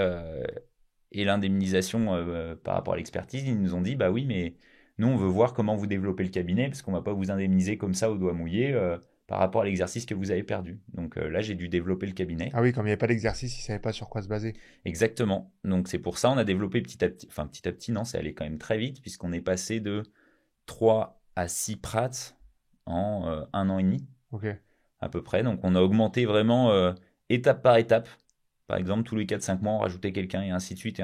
l'indemnisation par rapport à l'expertise, ils nous ont dit, bah oui, mais nous, on veut voir comment vous développez le cabinet, parce qu'on ne va pas vous indemniser comme ça au doigt mouillé par rapport à l'exercice que vous avez perdu. Donc là, j'ai dû développer le cabinet. Ah oui, comme il n'y avait pas d'exercice, ils savaient pas sur quoi se baser. Exactement. Donc c'est pour ça on a développé petit à petit. Enfin, petit à petit, non, c'est allé quand même très vite, puisqu'on est passé de 3 à 6 prats en 1 an et demi, Ok. à peu près. Donc on a augmenté vraiment étape par étape. Par exemple, tous les 4-5 mois, on rajoutait quelqu'un et ainsi de suite,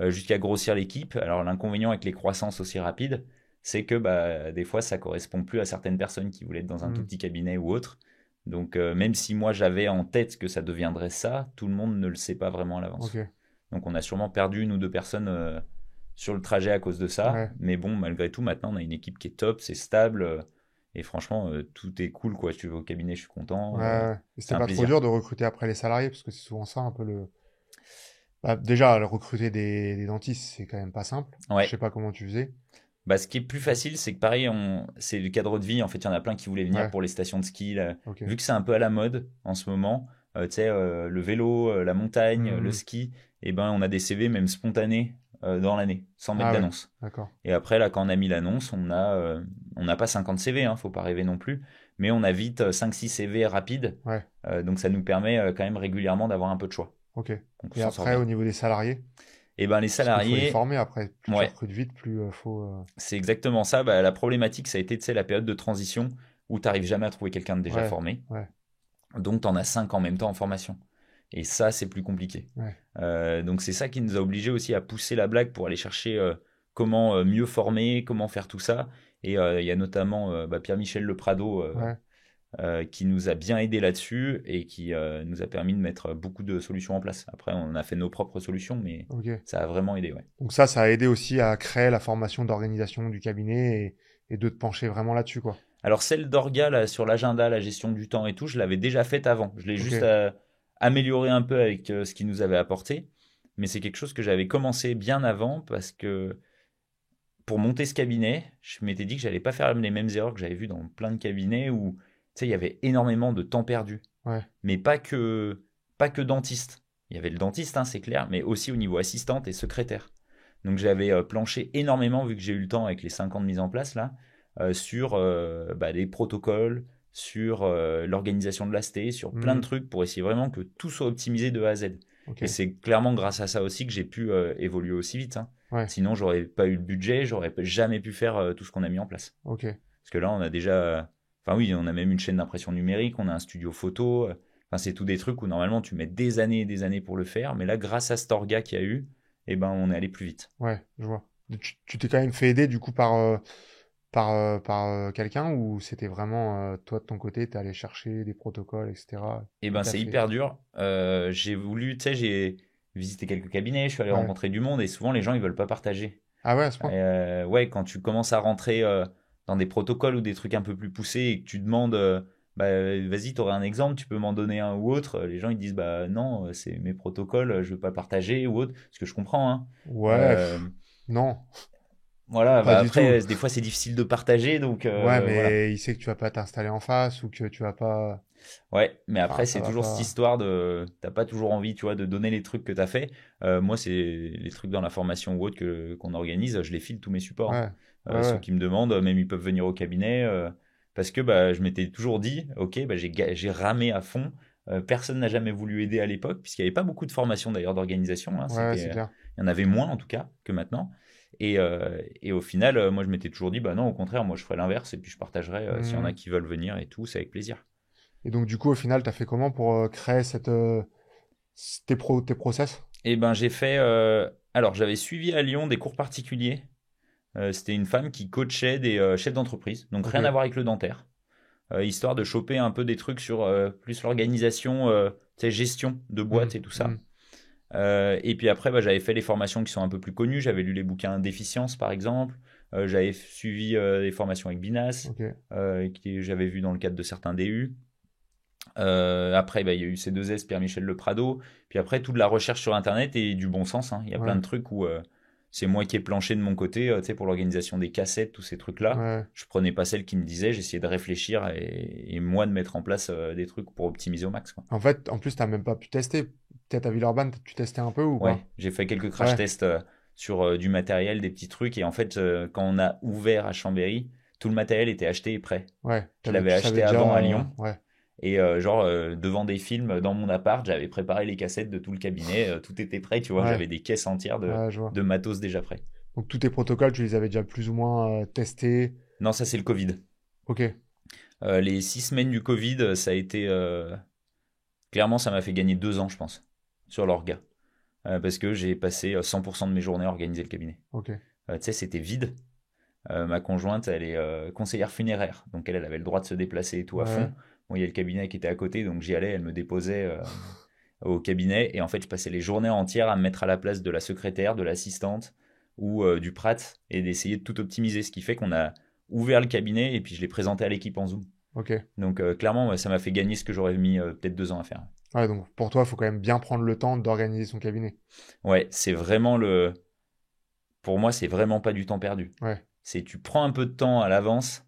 jusqu'à grossir l'équipe. Alors l'inconvénient avec les croissances aussi rapides, c'est que bah, des fois, ça correspond plus à certaines personnes qui voulaient être dans un tout petit cabinet ou autre. Donc même si moi, j'avais en tête que ça deviendrait ça, tout le monde ne le sait pas vraiment à l'avance. Ok. Donc on a sûrement perdu 1 ou 2 personnes sur le trajet à cause de ça. Ouais. Mais bon, malgré tout, maintenant, on a une équipe qui est top, c'est stable. Et franchement, tout est cool, quoi. Si tu vas au cabinet, je suis content. Ouais, ouais. Et c'est c'était un pas plaisir. trop dur de recruter après les salariés, parce que c'est souvent ça un peu le. Bah, déjà, recruter des dentistes, c'est quand même pas simple. Ouais. Je sais pas comment tu faisais. Bah, ce qui est plus facile, c'est que pareil, c'est le cadre de vie. En fait, il y en a plein qui voulaient venir Ouais. pour les stations de ski. Là. Ok. Vu que c'est un peu à la mode en ce moment, tu sais, le vélo, la montagne, le ski, et ben, on a des CV même spontanés dans l'année, sans mettre Ah ouais. d'annonce. D'accord. Et après, là, quand on a mis l'annonce, on n'a pas 50 CV, hein, faut pas rêver non plus, mais on a vite 5-6 CV rapides. Ouais. Donc ça nous permet quand même régulièrement d'avoir un peu de choix. Ok. Donc, Et on s'en sort après, bien. au niveau des salariés, Et ben les parce qu'il faut les salariés, former après. Plus Ouais. tu recrutes vite, plus faut. c'est exactement ça. Bah, la problématique, ça a été, tu sais, la période de transition où tu n'arrives jamais à trouver quelqu'un de déjà Ouais. formé. Ouais. Donc tu en as 5 en même temps en formation. Et ça, c'est plus compliqué. Ouais. Donc c'est ça qui nous a obligés aussi à pousser la blague pour aller chercher comment mieux former, comment faire tout ça. Et il y a notamment Pierre-Michel Leprado Ouais. qui nous a bien aidé là-dessus et qui nous a permis de mettre beaucoup de solutions en place. Après, on a fait nos propres solutions, mais Ok. ça a vraiment aidé. Ouais. Donc ça a aidé aussi à créer la formation d'organisation du cabinet et de te pencher vraiment là-dessus, quoi. Alors celle d'Orga là, sur l'agenda, la gestion du temps et tout, je l'avais déjà faite avant. Je l'ai Ok. juste amélioré un peu avec ce qu'il nous avait apporté. Mais c'est quelque chose que j'avais commencé bien avant parce que pour monter ce cabinet, je m'étais dit que j'allais pas faire les mêmes erreurs que j'avais vues dans plein de cabinets où tu sais, il y avait énormément de temps perdu. Ouais. Mais pas que dentiste. Il y avait le dentiste, hein, c'est clair, mais aussi au niveau assistante et secrétaire. Donc j'avais planché énormément, vu que j'ai eu le temps avec les 5 ans de mise en place, là, sur les protocoles, sur l'organisation de l'AST, sur plein de trucs pour essayer vraiment que tout soit optimisé de A à Z. Ok. Et c'est clairement grâce à ça aussi que j'ai pu évoluer aussi vite. Hein. Ouais. Sinon, j'aurais pas eu le budget, j'aurais jamais pu faire tout ce qu'on a mis en place. Ok. Parce que là, on a déjà... Enfin oui, on a même une chaîne d'impression numérique, on a un studio photo, Enfin, c'est tout des trucs où normalement tu mets des années et des années pour le faire, mais là, grâce à cet orga qu'il y a eu, eh ben, on est allé plus vite. Ouais, je vois. Tu t'es quand même fait aider du coup par quelqu'un ou c'était vraiment toi de ton côté, t'es allé chercher des protocoles, etc. Eh Il ben, t'a c'est fait. hyper dur. J'ai voulu, tu sais, j'ai visité quelques cabinets, je suis allé Ouais. rencontrer du monde et souvent les gens ils veulent pas partager. Ah ouais, à ce point? Ouais, quand tu commences à rentrer dans des protocoles ou des trucs un peu plus poussés et que tu demandes, bah, vas-y, tu aurais un exemple, tu peux m'en donner un ou autre, les gens ils disent, bah non, c'est mes protocoles, je veux pas partager ou autre, ce que je comprends, hein. Ouais, Euh, non, voilà, pas bah du tout. après, des fois c'est difficile de partager, donc Ouais, voilà. mais il sait que tu vas pas t'installer en face ou que tu vas pas. Ouais, mais Enfin, après, ça c'est va toujours cette pas. histoire de. T'as pas toujours envie, tu vois, de donner les trucs que t'as fait. Moi, c'est les trucs dans la formation ou autre qu'on organise, je les file tous mes supports, hein. Ouais, ouais, Ceux ouais. qui me demandent, même ils peuvent venir au cabinet. Parce que bah, je m'étais toujours dit, ok, bah, j'ai ramé à fond. Personne n'a jamais voulu aider à l'époque, puisqu'il n'y avait pas beaucoup de formations d'ailleurs d'organisation, hein. Ouais, c'est clair. Il y en avait moins en tout cas que maintenant. Et au final, moi, je m'étais toujours dit, bah non, au contraire, moi, je ferais l'inverse et puis je partagerais s'il y en a Hmm. qui veulent venir et tout, c'est avec plaisir. Et donc, du coup, au final, t'as fait comment pour créer tes process? Eh ben, j'ai fait. Alors, j'avais suivi à Lyon des cours particuliers. C'était une femme qui coachait des chefs d'entreprise, donc Ok. rien à voir avec le dentaire, histoire de choper un peu des trucs sur plus l'organisation, tu sais, gestion de Hmm, boîte et tout ça. hmm. Et puis après, bah, j'avais fait les formations qui sont un peu plus connues. J'avais lu les bouquins d'efficience, par exemple. J'avais suivi des formations avec Binas, Ok. que j'avais vu dans le cadre de certains DU. Après, bah, il y a eu ces deux S, Pierre-Michel Le Prado. Puis après, toute la recherche sur Internet et du bon sens, hein. Il y a plein Ouais. de trucs où c'est moi qui ai planché de mon côté, tu sais, pour l'organisation des cassettes, tous ces trucs-là. Ouais. Je prenais pas celles qui me disaient, j'essayais de réfléchir et moi de mettre en place des trucs pour optimiser au max, quoi. En fait, en plus, t'as même pas pu tester. Peut-être à Villeurbanne, tu testais un peu ou Ouais, pas? j'ai fait quelques crash Ouais. tests sur du matériel, des petits trucs. Et en fait, quand on a ouvert à Chambéry, tout le matériel était acheté et prêt. Ouais. Je l'avais Tu savais acheté avant à déjà. Lyon. Ouais. Et genre, devant des films dans mon appart, j'avais préparé les cassettes de tout le cabinet, tout était prêt, tu vois, Ouais. j'avais des caisses entières Ouais, je vois. de matos déjà prêts. Donc, tous tes protocoles, tu les avais déjà plus ou moins testés. Non, ça c'est le Covid. Ok. Les 6 semaines du Covid, ça a été... clairement, ça m'a fait gagner 2 ans, je pense, sur l'orga. Parce que j'ai passé 100% de mes journées à organiser le cabinet. Ok. Tu sais, c'était vide. Ma conjointe, elle est conseillère funéraire, donc elle avait le droit de se déplacer et tout à Ouais. fond. Bon, il y a le cabinet qui était à côté, donc j'y allais, elle me déposait au cabinet. Et en fait, je passais les journées entières à me mettre à la place de la secrétaire, de l'assistante ou du prat et d'essayer de tout optimiser. Ce qui fait qu'on a ouvert le cabinet et puis je l'ai présenté à l'équipe en Zoom. Ok. Donc clairement, ça m'a fait gagner ce que j'aurais mis peut-être 2 ans à faire. Ouais, donc pour toi, il faut quand même bien prendre le temps d'organiser son cabinet. Ouais, c'est vraiment le. Pour moi, c'est vraiment pas du temps perdu. Ouais. C'est tu prends un peu de temps à l'avance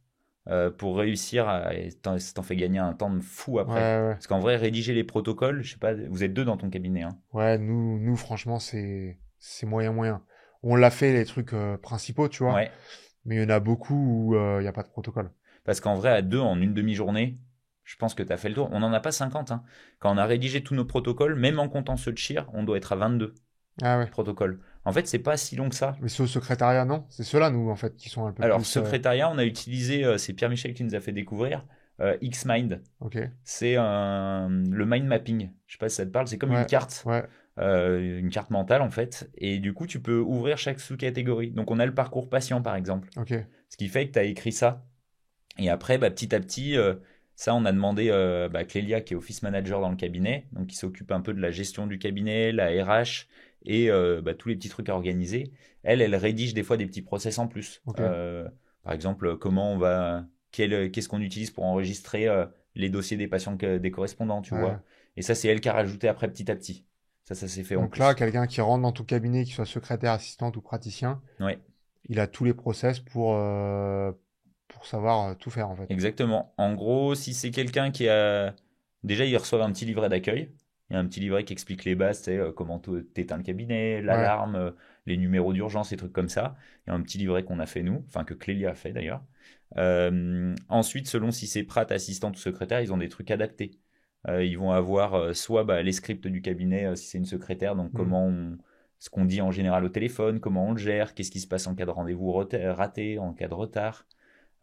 pour réussir à. Et ça t'en fait gagner un temps de fou Ouais, après. ouais. Parce qu'en vrai, rédiger les protocoles, je sais pas, vous êtes deux dans ton cabinet, hein. Ouais, nous franchement, c'est moyen moyen. On l'a fait les trucs principaux, tu vois, Ouais. mais il y en a beaucoup où il n'y a pas de protocole. Parce qu'en vrai, à deux, en une demi-journée, je pense que tu as fait le tour. On n'en a pas 50, hein. Quand on a rédigé tous nos protocoles, même en comptant ceux de Chir, on doit être à 22 Ah ouais. protocoles. En fait, c'est pas si long que ça. Mais ceux au secrétariat, non? C'est ceux-là, nous, en fait, qui sont un peu Alors, plus. secrétariat, on a utilisé, c'est Pierre-Michel qui nous a fait découvrir, Xmind. Ok. C'est le mind mapping. Je sais pas si ça te parle, c'est comme Ouais, ouais, une carte mentale en fait. Et du coup, tu peux ouvrir chaque sous-catégorie. Donc, on a le parcours patient par exemple. ok. Ce qui fait que tu as écrit ça. Et après, bah, petit à petit, ça, on a demandé à Clélia, qui est office manager dans le cabinet, donc qui s'occupe un peu de la gestion du cabinet, la RH et tous les petits trucs à organiser. Elle rédige des fois des petits process en plus. Ok. Par exemple, qu'est-ce qu'on utilise pour enregistrer les dossiers des patients, des correspondants, tu Ouais. vois. Et ça, c'est elle qui a rajouté après petit à petit. Ça s'est fait en Donc là, plus. quelqu'un qui rentre dans ton cabinet, qu'il soit secrétaire, assistante ou praticien, Ouais, il a tous les process pour savoir tout faire, en fait. exactement. En gros, si c'est quelqu'un qui a... Déjà, ils reçoivent un petit livret d'accueil. Il y a un petit livret qui explique les bases, tu sais, comment t'éteins le cabinet, Ouais. l'alarme, les numéros d'urgence, et trucs comme ça. Il y a un petit livret qu'on a fait nous, enfin que Clélia a fait d'ailleurs. Ensuite, selon si c'est prat, assistante ou secrétaire, ils ont des trucs adaptés. Ils vont avoir soit les scripts du cabinet, si c'est une secrétaire, donc Hmm. ce qu'on dit en général au téléphone, comment on le gère, qu'est-ce qui se passe en cas de rendez-vous raté, en cas de retard.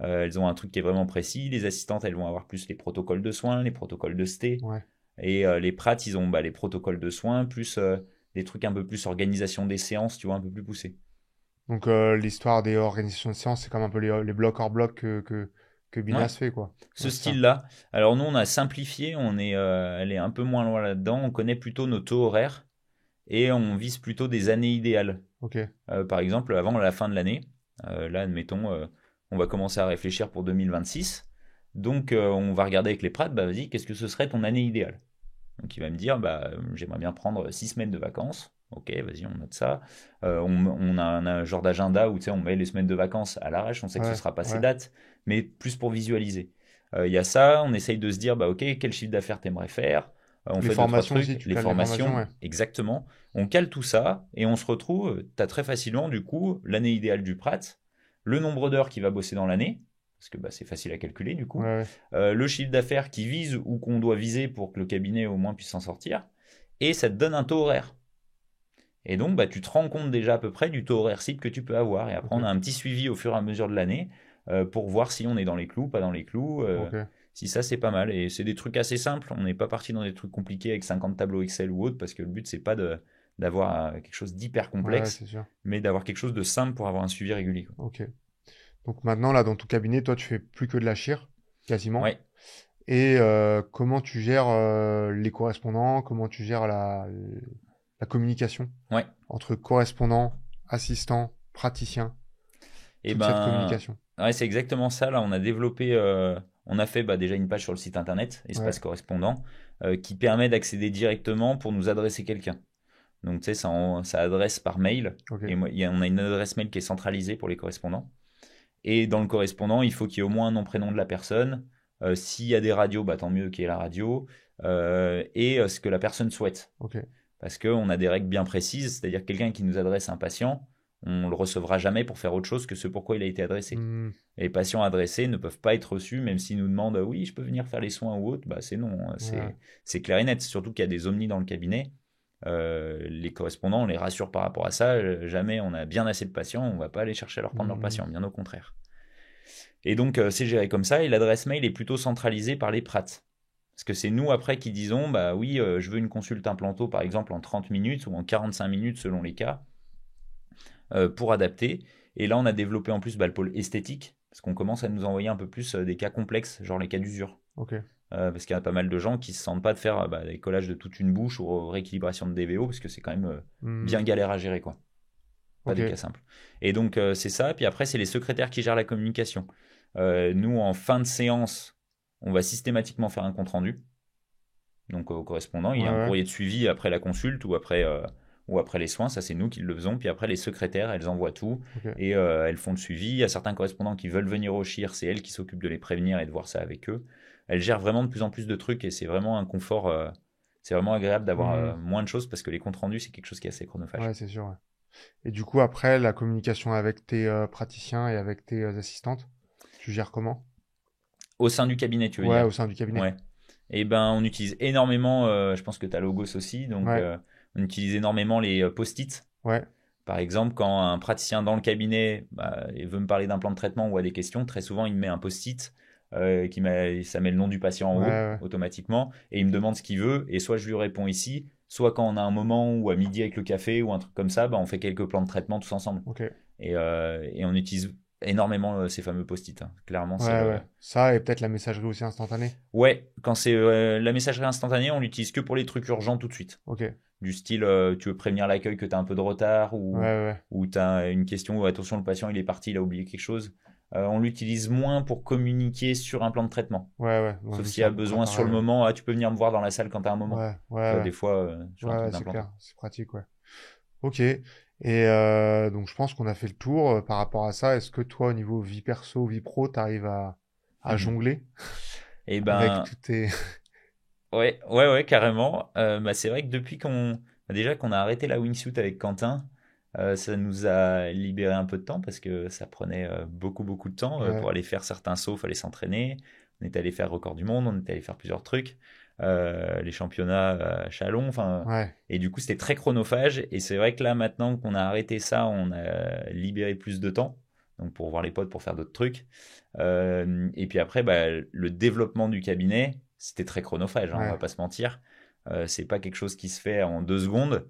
Elles ont un truc qui est vraiment précis. Les assistantes, elles vont avoir plus les protocoles de soins, les protocoles de ST. Ouais. Et les prats, ils ont les protocoles de soins, plus des trucs un peu plus organisation des séances, tu vois, un peu plus poussés. Donc l'histoire des organisations de séances, c'est comme un peu les blocs hors blocs que Ouais, Binas fait, quoi. ce Ouais, c'est ça. style-là. Alors nous, on a simplifié, elle est un peu moins loin là-dedans. On connaît plutôt nos taux horaires et on vise plutôt des années idéales. Ok. Par exemple, avant la fin de l'année, là, admettons, on va commencer à réfléchir pour 2026. Donc, on va regarder avec les prats, vas-y, qu'est-ce que ce serait ton année idéale? Donc, il va me dire, j'aimerais bien prendre 6 semaines de vacances. Ok, vas-y, on note ça. On a un genre d'agenda où, tu sais, on met les semaines de vacances à l'arrache, on sait que ce Ouais, sera pas ces ouais. dates, mais plus pour visualiser. Il y a ça, on essaye de se dire, ok, quel chiffre d'affaires t'aimerais faire? On Les fait deux, trois formations aussi, trucs, tu les cales les formations, formations, ouais. exactement. On cale tout ça et on se retrouve, tu as très facilement, du coup, l'année idéale du Prat, le nombre d'heures qu'il va bosser dans l'année, parce que c'est facile à calculer, du Ouais, coup, ouais. le chiffre d'affaires qui vise ou qu'on doit viser pour que le cabinet au moins puisse s'en sortir, et ça te donne un taux horaire. Et donc, tu te rends compte déjà à peu près du taux horaire cible que tu peux avoir. Et après, Ok. on a un petit suivi au fur et à mesure de l'année pour voir si on est dans les clous, pas dans les clous. Ok. Si ça, c'est pas mal. Et c'est des trucs assez simples. On n'est pas parti dans des trucs compliqués avec 50 tableaux Excel ou autre, parce que le but, c'est pas d'avoir quelque chose d'hyper Ouais, ouais, complexe, c'est sûr. mais d'avoir quelque chose de simple pour avoir un suivi régulier, quoi. Ok. Donc maintenant, là, dans ton cabinet, toi, tu fais plus que de la chire, quasiment. Ouais, Et comment tu gères les correspondants, comment tu gères la communication ouais. entre correspondants, assistants, praticiens, Et toute cette communication. ouais, c'est exactement ça. Là, on a développé, on a fait déjà une page sur le site internet, Ouais, Espace Correspondant, qui permet d'accéder directement pour nous adresser quelqu'un. Donc, tu sais, ça adresse par mail. ok. Et moi, on a une adresse mail qui est centralisée pour les correspondants. Et dans le correspondant, il faut qu'il y ait au moins un nom, prénom de la personne. S'il y a des radios, tant mieux qu'il y ait la radio. Et ce que la personne souhaite. Ok. Parce qu'on a des règles bien précises. C'est-à-dire que quelqu'un qui nous adresse un patient, on le recevra jamais pour faire autre chose que ce pourquoi il a été adressé. Hmm, Les patients adressés ne peuvent pas être reçus, même s'ils nous demandent oui, je peux venir faire les soins ou autre. C'est non. ouais. C'est clair et net. Surtout qu'il y a des omnis dans le cabinet. Les correspondants, on les rassure par rapport à ça. Jamais on a bien assez de patients, on ne va pas aller chercher à leur prendre leurs Hmm, patients, bien au contraire. Et donc, c'est géré comme ça. Et l'adresse mail est plutôt centralisée par les prats. Parce que c'est nous après qui disons, oui, je veux une consulte implanto par exemple en 30 minutes ou en 45 minutes selon les cas, pour adapter. Et là, on a développé en plus le pôle esthétique, parce qu'on commence à nous envoyer un peu plus des cas complexes, genre les cas d'usure. ok. Parce qu'il y a pas mal de gens qui se sentent pas de faire des collages de toute une bouche ou rééquilibration de DVO, parce que c'est quand même Hmm, bien galère à gérer, quoi. Pas ok. des cas simples. Et donc, c'est ça. Puis après, c'est les secrétaires qui gèrent la communication. Nous, en fin de séance, on va systématiquement faire un compte-rendu. Donc, au correspondant, il Ouais, y a un ouais. courrier de suivi après la consulte ou après les soins. Ça, c'est nous qui le faisons. Puis après, les secrétaires, elles envoient tout Ok. et elles font le suivi. Il y a certains correspondants qui veulent venir au CHIR. C'est elles qui s'occupent de les prévenir et de voir ça avec eux. Elles gèrent vraiment de plus en plus de trucs et c'est vraiment un confort. C'est vraiment agréable d'avoir Hmm, moins de choses parce que les comptes rendus, c'est quelque chose qui est assez chronophage. ouais, c'est sûr. Ouais. Et du coup, après, la communication avec tes praticiens et avec tes assistantes, tu gères comment? Au sein du cabinet, tu veux Ouais, dire? au sein du cabinet. Ouais. Et on utilise énormément, je pense que tu as Logos aussi, donc Ouais, on utilise énormément les post-it. ouais, Par exemple, quand un praticien dans le cabinet il veut me parler d'un plan de traitement ou a des questions, très souvent il me met un post-it ça met le nom du patient en ouais, haut ouais. automatiquement et il me demande ce qu'il veut et soit je lui réponds ici, soit quand on a un moment ou à midi avec le café ou un truc comme ça, on fait quelques plans de traitement tous ensemble. Ok. Et on utilise énormément ces fameux post-it, hein. Clairement, c'est Ouais, le, ouais. Ça et peut-être la messagerie aussi instantanée. Ouais, quand c'est la messagerie instantanée, on l'utilise que pour les trucs urgents tout de suite. Ok. Ouais, Du style, tu veux prévenir l'accueil que tu as un peu de retard ouais, ouais. ou tu as une question où attention, le patient il est parti, il a oublié quelque chose. On l'utilise moins pour communiquer sur un plan de traitement. Ouais, ouais. Ouais, Sauf nous, s'il c'est y à a peu près besoin sur pareil. le Ouais, moment, tu peux venir me voir dans la salle quand tu as un moment. ouais, Tu ouais, vois, ouais. des fois, sur un Ouais, truc ouais, c'est d'implanto. clair. C'est pratique, ouais. Ok. Et donc, je pense qu'on a fait le tour par rapport à ça. Est-ce que toi, au niveau vie perso, vie pro, t'arrives à jongler Et avec ben, toutes tes... ouais, ouais, ouais, carrément. C'est vrai que depuis déjà qu'on a arrêté la wingsuit avec Quentin, ça nous a libéré un peu de temps parce que ça prenait beaucoup, beaucoup de temps Ouais, pour aller faire certains sauts, fallait s'entraîner. On est allé faire record du monde, on est allé faire plusieurs trucs, les championnats à Chalon, enfin, ouais. et du coup c'était très chronophage. Et c'est vrai que là maintenant qu'on a arrêté ça, on a libéré plus de temps, donc pour voir les potes, pour faire d'autres trucs. Et puis après, le développement du cabinet. c'était très chronophage, on Ouais. va pas se mentir. C'est pas quelque chose qui se fait en 2 secondes.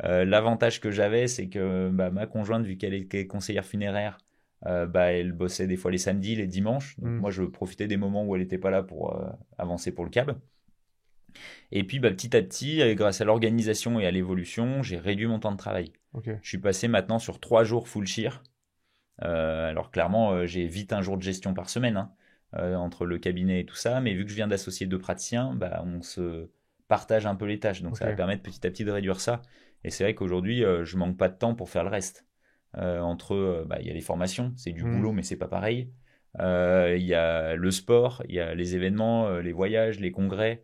L'avantage que j'avais, c'est que ma conjointe, vu qu'elle était conseillère funéraire, elle bossait des fois les samedis, les dimanches. Donc Hmm. moi, je profitais des moments où elle n'était pas là pour avancer pour le cab. Et puis petit à petit, grâce à l'organisation et à l'évolution, j'ai réduit mon temps de travail. Ok. Je suis passé maintenant sur 3 jours full shear. Alors clairement, j'ai vite un jour de gestion par semaine, hein, entre le cabinet et tout ça. Mais vu que je viens d'associer 2 praticiens, on se partage un peu les tâches. Donc ça va Ok. permettre petit à petit de réduire ça. Et c'est vrai qu'aujourd'hui, je manque pas de temps pour faire le reste. Il y a les formations, c'est du Hmm. boulot, mais c'est pas pareil. Il y a le sport, il y a les événements, les voyages, les congrès.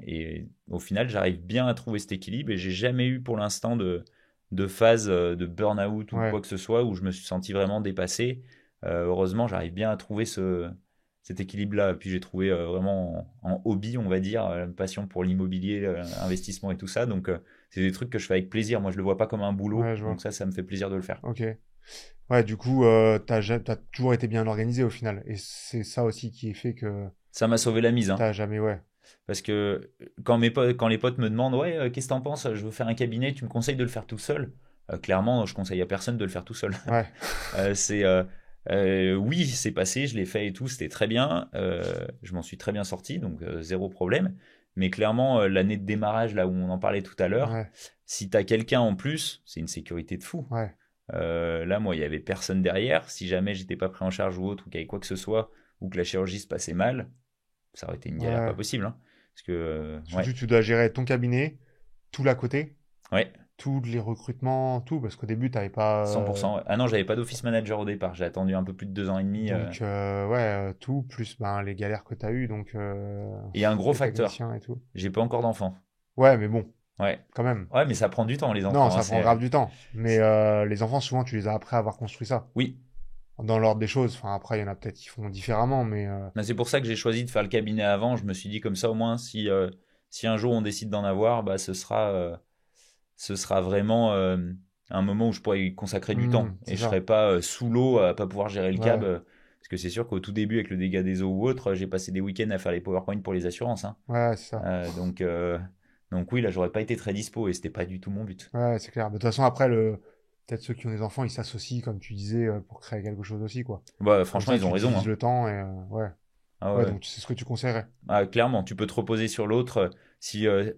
Et au final, j'arrive bien à trouver cet équilibre et j'ai jamais eu pour l'instant de phase de burn-out ou Ouais. quoi que ce soit où je me suis senti vraiment dépassé. Heureusement, j'arrive bien à trouver cet équilibre-là. Puis j'ai trouvé vraiment en hobby, on va dire, une passion pour l'immobilier, l'investissement et tout ça. Donc c'est des trucs que je fais avec plaisir. Moi, je le vois pas comme un boulot. Ouais, je Donc vois. ça me fait plaisir de le faire. Ok. Ouais, du coup, t'as toujours été bien organisé au final. Et c'est ça aussi qui fait que Ça m'a sauvé la mise, hein. t'as jamais, ouais. Parce que quand les potes me demandent, ouais, qu'est-ce que t'en penses? Je veux faire un cabinet, tu me conseilles de le faire tout seul? Clairement, je conseille à personne de le faire tout seul. Ouais. C'est oui, c'est passé, je l'ai fait et tout, c'était très bien. Je m'en suis très bien sorti, donc zéro problème. Mais clairement, l'année de démarrage, là où on en parlait tout à l'heure, Ouais. si t'as quelqu'un en plus, c'est une sécurité de fou. Ouais. Là, moi, il y avait personne derrière. Si jamais j'étais pas pris en charge ou autre, ou qu'il y avait quoi que ce soit, ou que la chirurgie se passait mal, ça aurait été une galère pas Ouais. possible, hein. Parce que, Surtout, ouais, tu dois gérer ton cabinet, tout l'à côté, ouais, tous les recrutements, tout, parce qu'au début, t'avais pas. 100%. Ouais. Ah non, j'avais pas d'office manager au départ. J'ai attendu un peu plus de 2 ans et demi. Donc, ouais, tout, plus les galères que t'as eues, donc, Et un gros les facteur, techniciens et tout. j'ai pas encore d'enfants. Ouais, mais bon, Ouais. quand même. Ouais, mais ça prend du temps, les Non, enfants, hein. ça prend grave du temps. Mais les enfants, souvent, tu les as après avoir construit ça. Oui. Dans l'ordre des choses. Enfin, après, il y en a peut-être qui font différemment, mais Ben, c'est pour ça que j'ai choisi de faire le cabinet avant. Je me suis dit comme ça, au moins, si un jour on décide d'en avoir, ce sera vraiment un moment où je pourrais y consacrer du temps. Et c'est je ça. serai pas sous l'eau à pas pouvoir gérer le cab. Ouais, Parce que c'est sûr qu'au tout début, avec le dégât des eaux ou autre, j'ai passé des week-ends à faire les PowerPoint pour les assurances, hein. ouais, c'est ça. Donc oui, là, j'aurais pas été très dispo et c'était pas du tout mon but. Ouais, c'est clair. De toute façon, après, peut-être ceux qui ont des enfants, ils s'associent, comme tu disais, pour créer quelque chose aussi, quoi. Bah, Comme franchement, ça, ils ont tu raison, divises hein. le temps et ouais. Ah Ouais, ouais. donc c'est ce que tu conseillerais. Ah, clairement, tu peux te reposer sur l'autre.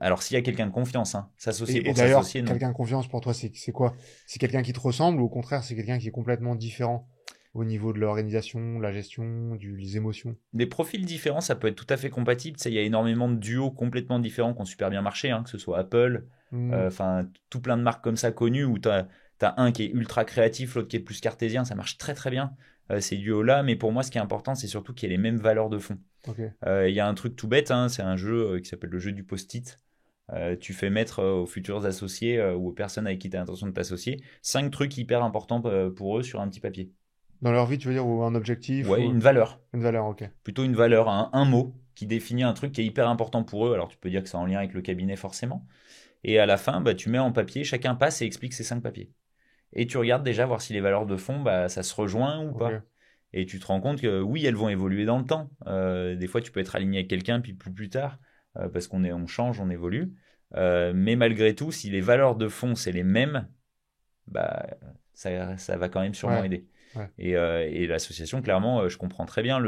Alors, s'il y a quelqu'un de confiance, hein, s'associer Et pour d'ailleurs, s'associer, non. quelqu'un de confiance pour toi, c'est quoi? C'est quelqu'un qui te ressemble ou au contraire, c'est quelqu'un qui est complètement différent au niveau de l'organisation, la gestion, des émotions? Des profils différents, ça peut être tout à fait compatible. Tu sais, il y a énormément de duos complètement différents qui ont super bien marché, hein, que ce soit Apple, Hmm, enfin, tout plein de marques comme ça connues où t'as un qui est ultra créatif, l'autre qui est plus cartésien, ça marche très très bien, ces duos-là. Mais pour moi, ce qui est important, c'est surtout qu'il y ait les mêmes valeurs de fond. ok. Il y a un truc tout bête, hein, c'est un jeu qui s'appelle le jeu du post-it. Tu fais mettre aux futurs associés ou aux personnes avec qui tu as l'intention de t'associer 5 trucs hyper importants pour eux sur un petit papier. Dans leur vie, tu veux dire, ou un objectif, Ouais, ou une valeur. une valeur, ok. Plutôt une valeur, un mot qui définit un truc qui est hyper important pour eux. Alors tu peux dire que c'est en lien avec le cabinet forcément. Et à la fin, tu mets en papier, chacun passe et explique ces 5 papiers. Et tu regardes déjà voir si les valeurs de fond, ça se rejoint ou Ok. pas. Et tu te rends compte que oui, elles vont évoluer dans le temps. Des fois, tu peux être aligné avec quelqu'un, puis plus tard, parce on change, on évolue. Mais malgré tout, si les valeurs de fond, c'est les mêmes, bah, ça va quand même sûrement Ouais. aider. Ouais. Et l'association, clairement, je comprends très bien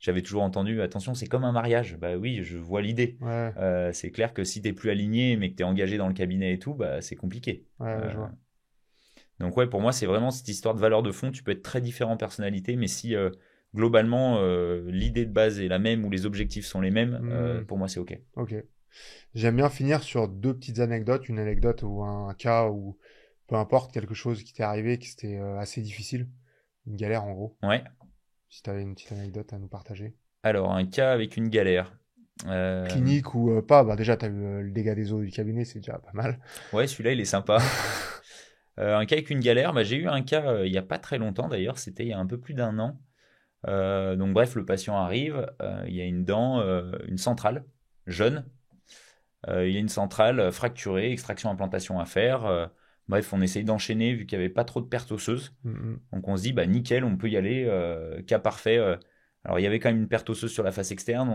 J'avais toujours entendu, attention, c'est comme un mariage. Bah oui, je vois l'idée. Ouais. C'est clair que si t'es plus aligné, mais que t'es engagé dans le cabinet et tout, c'est compliqué. Ouais, je vois. Donc ouais, pour moi, c'est vraiment cette histoire de valeur de fond. Tu peux être très différent en personnalité, mais si globalement l'idée de base est la même ou les objectifs sont les mêmes, Hmm, pour moi, c'est OK. ok. J'aime bien finir sur deux petites anecdotes. Une anecdote ou un cas où, peu importe, quelque chose qui t'est arrivé, qui c'était assez difficile. Une galère, en gros. Ouais. Si t'avais une petite anecdote à nous partager. Alors, un cas avec une galère. Clinique ou pas, déjà, t'as eu le dégât des eaux du cabinet, c'est déjà pas mal. Ouais, celui-là, il est sympa. Un cas avec une galère, j'ai eu un cas il n'y a pas très longtemps d'ailleurs, c'était il y a un peu plus d'un an. Donc bref, le patient arrive, il y a une dent, une centrale, jeune. Il y a une centrale fracturée, extraction implantation à faire. Bref, on essaye d'enchaîner vu qu'il n'y avait pas trop de pertes osseuses. Hmm, Donc on se dit, nickel, on peut y aller, cas parfait. Alors, il y avait quand même une perte osseuse sur la face externe.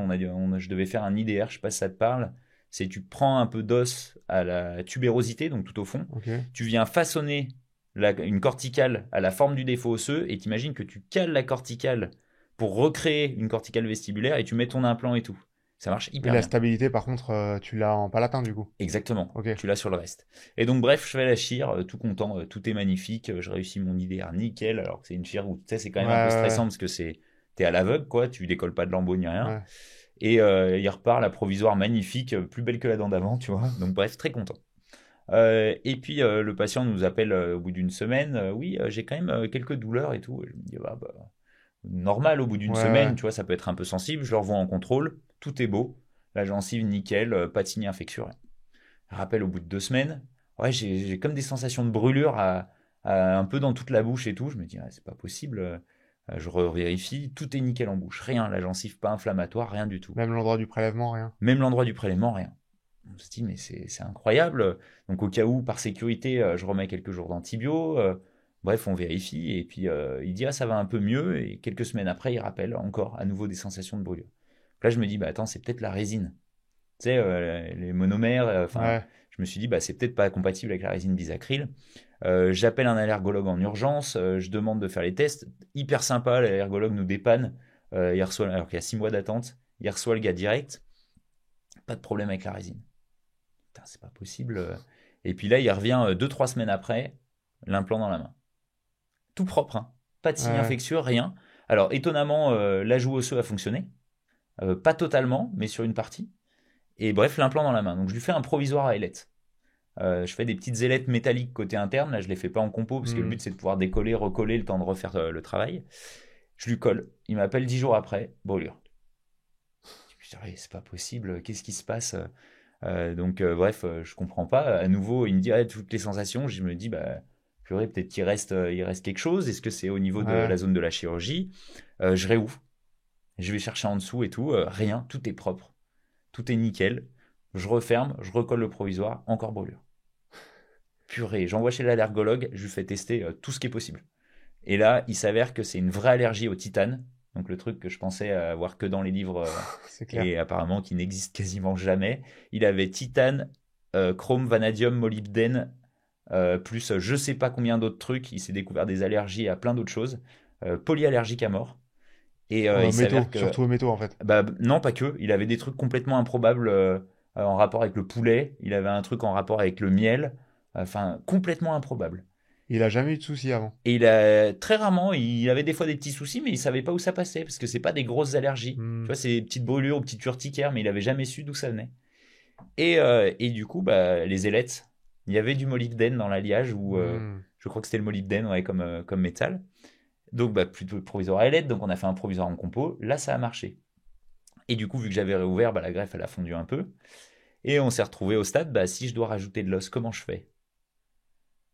Je devais faire un IDR, je sais pas si ça te parle. C'est tu prends un peu d'os à la tubérosité, donc tout au fond. Ok. Tu viens façonner une corticale à la forme du défaut osseux et t'imagines que tu cales la corticale pour recréer une corticale vestibulaire et tu mets ton implant et tout. Ça marche Mais hyper la bien. stabilité, par contre, tu l'as en palatin, du coup. Exactement, Ok. tu l'as sur le reste. Et donc bref, je fais la chire, tout content, tout est magnifique, je réussis mon IDR nickel, alors que c'est une chire où tu sais, c'est quand Ouais, même un peu ouais, stressant parce que t'es à l'aveugle, quoi, tu décolles pas de lambeau ni ouais. rien. Ouais. Et il repart la provisoire magnifique, plus belle que la dent d'avant, tu vois. Donc bref, très content. Et puis le patient nous appelle au bout d'une semaine, oui, j'ai quand même quelques douleurs et tout. Et je me dis, bah, normal, au bout d'une Ouais, semaine, ouais. tu vois, ça peut être un peu sensible. Je le revois en contrôle, tout est beau, la gencive nickel, pas de signe infectieux. Rappel au bout de 2 semaines, ouais, j'ai comme des sensations de brûlure un peu dans toute la bouche et tout. Je me dis, ah, c'est pas possible. Je vérifie, tout est nickel en bouche, rien, la gencive pas inflammatoire, rien du tout. Même l'endroit du prélèvement, rien. Même l'endroit du prélèvement, rien. On se dit, mais c'est incroyable. Donc, au cas où, par sécurité, je remets quelques jours d'antibio. Bref, on vérifie. Et puis, il dit, ah, ça va un peu mieux. Et quelques semaines après, il rappelle encore à nouveau des sensations de brûlure. Là, je me dis, bah attends, c'est peut-être la résine. Tu sais, les monomères. Enfin, Ouais. je me suis dit, bah, c'est peut-être pas compatible avec la résine bisacryl. J'appelle un allergologue en urgence. Je demande de faire les tests. Hyper sympa, l'allergologue nous dépanne. Il reçoit, alors qu'il y a 6 mois d'attente. Il reçoit le gars direct. Pas de problème avec la résine. Putain, c'est pas possible. Et puis là, il revient 2-3 semaines après, l'implant dans la main. Tout propre, hein. Pas de signe Ouais. infectieux, rien. Alors, étonnamment, l'ajout osseux a fonctionné. Pas totalement, mais sur une partie. Et bref, l'implant dans la main. Donc, je lui fais un provisoire à ailettes. Je fais des petites ailettes métalliques côté interne. Là, je les fais pas en compo parce que le Hmm. but, c'est de pouvoir décoller, recoller le temps de refaire le travail. Je lui colle. Il m'appelle 10 jours après. Brûlure. Je dis, c'est pas possible. Qu'est-ce qui se passe? Donc, bref, je comprends pas. À nouveau, il me dit ah, toutes les sensations. Je me dis, bah, purée, peut-être il reste quelque chose. Est-ce que c'est au niveau de Ouais. la zone de la chirurgie? Je réouvre. Je vais chercher en dessous et tout. Rien. Tout est propre. Tout est nickel. Je referme. Je recolle le provisoire. Encore brûlure. Purée. J'envoie chez l'allergologue. Je lui fais tester tout ce qui est possible. Et là, il s'avère que c'est une vraie allergie au titane. Donc, le truc que je pensais avoir que dans les livres C'est clair. et apparemment qui n'existe quasiment jamais. Il avait titane, chrome, vanadium, molybdène, plus je sais pas combien d'autres trucs. Il s'est découvert des allergies à plein d'autres choses. Polyallergique à mort. Et il Métaux, s'avère que, surtout aux métaux, en fait. bah, non, pas que. Il avait des trucs complètement improbables en rapport avec le poulet. Il avait un truc en rapport avec le miel. Enfin, complètement improbable. Il a jamais eu de soucis avant. Et il a très rarement, il avait des fois des petits soucis, mais il savait pas où ça passait parce que c'est pas des grosses allergies. Tu Hmm. vois, c'est des petites brûlures ou petites urticaires, mais il avait jamais su d'où ça venait. Et du coup, bah, les ailettes, il y avait du molybdène dans l'alliage ou Hmm. je crois que c'était le molybdène, ouais, comme métal. Donc, bah, plutôt provisoire à ailettes. Donc, on a fait un provisoire en compo. Là, ça a marché. Et du coup, vu que j'avais réouvert, bah, la greffe, elle a fondu un peu. Et on s'est retrouvé au stade, bah, si je dois rajouter de l'os, comment je fais?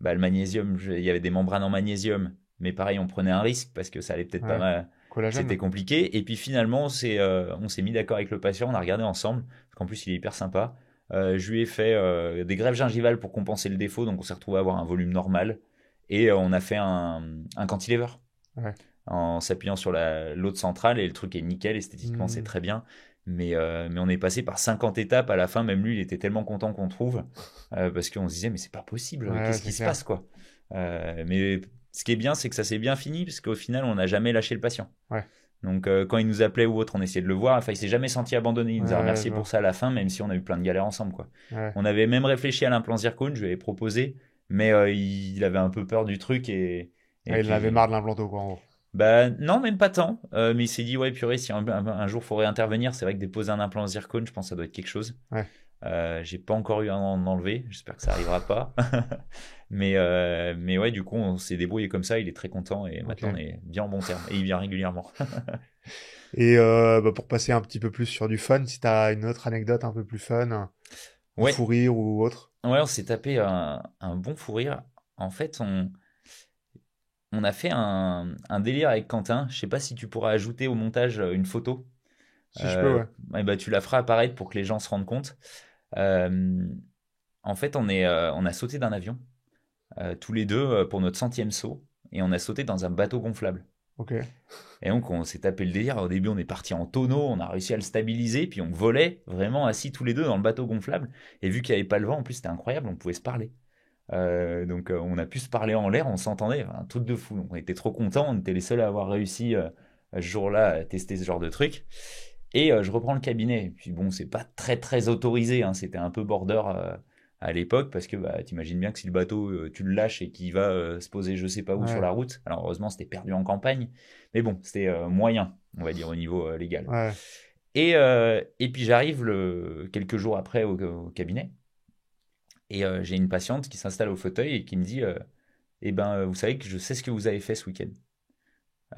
Bah, le magnésium, il y avait des membranes en magnésium, mais pareil, on prenait un risque parce que ça allait peut-être pas Ouais. mal, Collagène. c'était compliqué. Et puis finalement, on s'est mis d'accord avec le patient, on a regardé ensemble, parce qu'en plus il est hyper sympa. Je lui ai fait des greffes gingivales pour compenser le défaut, donc on s'est retrouvé à avoir un volume normal. Et on a fait un cantilever Ouais. en s'appuyant sur l'autre centrale, et le truc est nickel, esthétiquement c'est Hmm. très bien. Mais on est passé par 50 étapes à la fin, même lui il était tellement content qu'on trouve, parce qu'on se disait mais c'est pas possible, Ouais, qu'est-ce c'est qui se clair. passe quoi. Mais ce qui est bien c'est que ça s'est bien fini, parce qu'au final on n'a jamais lâché le patient. Ouais. Donc quand il nous appelait ou autre, on essayait de le voir, enfin il s'est jamais senti abandonné, il nous a Ouais, je remercié pour vois. ça à la fin, même si on a eu plein de galères ensemble quoi. Ouais. On avait même réfléchi à l'implant zircone, je lui avais proposé, mais il avait un peu peur du truc, et Ouais, il en avait puis marre de l'implanto, quoi, en gros. bah non, même pas tant. Mais il s'est dit, ouais, purée, si un jour il faudrait intervenir, c'est vrai que déposer un implant zircone, je pense que ça doit être quelque chose. Ouais. J'ai pas encore eu un en enlever, j'espère que ça arrivera pas. Mais ouais, du coup, on s'est débrouillé comme ça, il est très content et maintenant on Ok. est bien en bon terme. Et il vient régulièrement. Et bah, pour passer un petit peu plus sur du fun, si t'as une autre anecdote un peu plus fun, un Ouais, fou rire ou autre. ouais, on s'est tapé un bon fou rire. En fait, on a fait un délire avec Quentin. Je sais pas si tu pourras ajouter au montage une photo. Si je peux, ouais. Ouais, bah, tu la feras apparaître pour que les gens se rendent compte. Euh, En fait, on a sauté d'un avion, tous les deux, pour notre 100e saut, et on a sauté dans un bateau gonflable. Ok. Et donc, on s'est tapé le délire. Au début, on est parti en tonneau, on a réussi à le stabiliser, puis on volait vraiment assis tous les deux dans le bateau gonflable. Et vu qu'il n'y avait pas le vent, en plus, c'était incroyable, on pouvait se parler. Donc, on a pu se parler en l'air, on s'entendait, enfin, un truc de fou. On était trop contents, on était les seuls à avoir réussi ce jour-là à tester ce genre de truc. Et je reprends le cabinet. Et puis bon, c'est pas très très autorisé, hein. C'était un peu border à l'époque parce que bah, t'imagines bien que si le bateau tu le lâches et qu'il va se poser je sais pas où sur Ouais. la route. Alors heureusement c'était perdu en campagne, mais bon c'était moyen, on va dire au niveau légal. Ouais. Et puis j'arrive quelques jours après au cabinet et j'ai une patiente qui s'installe au fauteuil et qui me dit eh ben vous savez que je sais ce que vous avez fait ce week-end.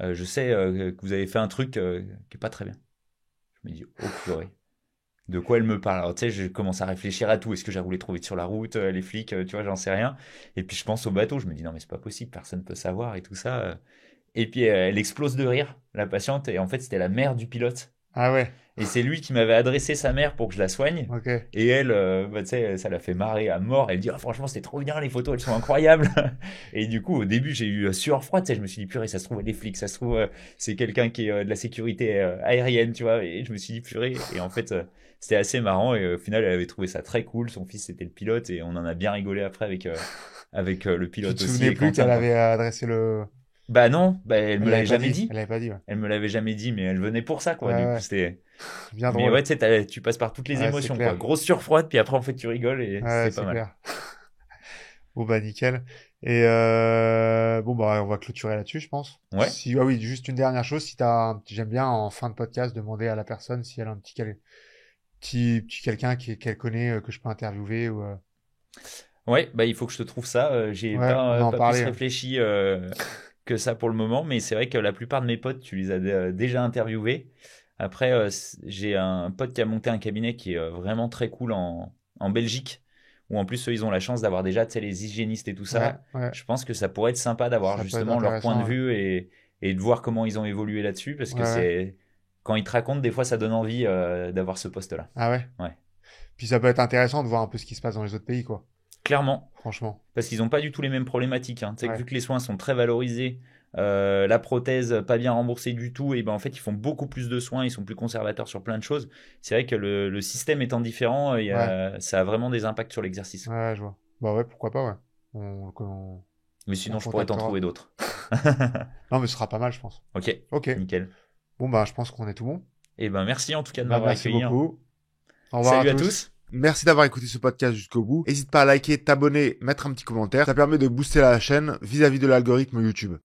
Je sais que vous avez fait un truc qui est pas très bien. Je me dis, oh purée. De quoi elle me parle? Alors, tu sais, je commence à réfléchir à tout. Est-ce que j'ai roulé trop vite sur la route? Les flics, tu vois, j'en sais rien. Et puis, je pense au bateau. Je me dis, non, mais c'est pas possible. Personne ne peut savoir et tout ça. Et puis, elle explose de rire, la patiente. Et en fait, c'était la mère du pilote. Ah ouais. Et c'est lui qui m'avait adressé sa mère pour que je la soigne. Ok. Et elle, bah, tu sais, ça l'a fait marrer à mort. Elle dit, ah, franchement, c'était trop bien, les photos, elles sont incroyables. Et du coup, au début, j'ai eu sueur froide. Tu sais, je me suis dit, purée, ça se trouve, les flics, ça se trouve, c'est quelqu'un qui est de la sécurité aérienne, tu vois. Et je me suis dit, purée. Et en fait, c'était assez marrant. Et au final, elle avait trouvé ça très cool. Son fils, c'était le pilote. Et on en a bien rigolé après avec le Tu pilote te aussi. souvenais Et plus Quentin, qu'elle quoi. avait adressé le... Bah non, bah, elle me Elle l'avait l'avait pas jamais dit. dit. Elle l'avait pas dit, ouais. Elle me l'avait jamais dit, mais elle venait pour ça, quoi. Ouais, Du coup, ouais. c'était. Bien Mais drôle. ouais, tu sais, tu passes par toutes les Ouais, c'est émotions, quoi. clair. Grosse surfroide, puis après, en fait, tu rigoles et Ouais, c'était pas c'est mal. clair. Bon, bah, nickel. Et bon, bah, on va clôturer là-dessus, je pense. Ouais, Si, ah oui, juste une dernière chose. Si j'aime bien en fin de podcast demander à la personne si elle a un petit quelqu'un qu'elle connaît, que je peux interviewer ou, ouais, bah, il faut que je te trouve ça. J'ai ouais, on en pas plus parlait, hein. réfléchi que ça pour le moment, mais c'est vrai que la plupart de mes potes, tu les as déjà interviewés. Après, j'ai un pote qui a monté un cabinet qui est vraiment très cool en Belgique, où en plus, eux, ils ont la chance d'avoir déjà, tu sais, les hygiénistes et tout Ouais, ça. ouais. Je pense que ça pourrait être sympa d'avoir Ça peut être justement leur point de intéressant, ouais. vue et de voir comment ils ont évolué là-dessus, parce Ouais, que ouais. c'est quand ils te racontent, des fois, ça donne envie d'avoir ce poste-là. Ah ouais. Ouais, Puis ça peut être intéressant de voir un peu ce qui se passe dans les autres pays, quoi. clairement. Franchement. Parce qu'ils n'ont pas du tout les mêmes problématiques, hein. Tu sais que Ouais. vu que les soins sont très valorisés, la prothèse pas bien remboursée du tout, et ben en fait ils font beaucoup plus de soins, ils sont plus conservateurs sur plein de choses. C'est vrai que le système étant différent, Ouais. ça a vraiment des impacts sur l'exercice. Ouais, je vois. Bah ouais, pourquoi pas, ouais. Mais On sinon le je pourrais t'en contactera. trouver d'autres. Non, mais ce sera pas mal, je pense. Ok, Ok. nickel. Bon, bah, je pense qu'on est tout bon. Et ben merci en tout cas de Bah, m'avoir merci accueilli, hein. beaucoup. Au revoir à Salut à tous. tous. Merci d'avoir écouté ce podcast jusqu'au bout. N'hésite pas à liker, t'abonner, mettre un petit commentaire. Ça permet de booster la chaîne vis-à-vis de l'algorithme YouTube.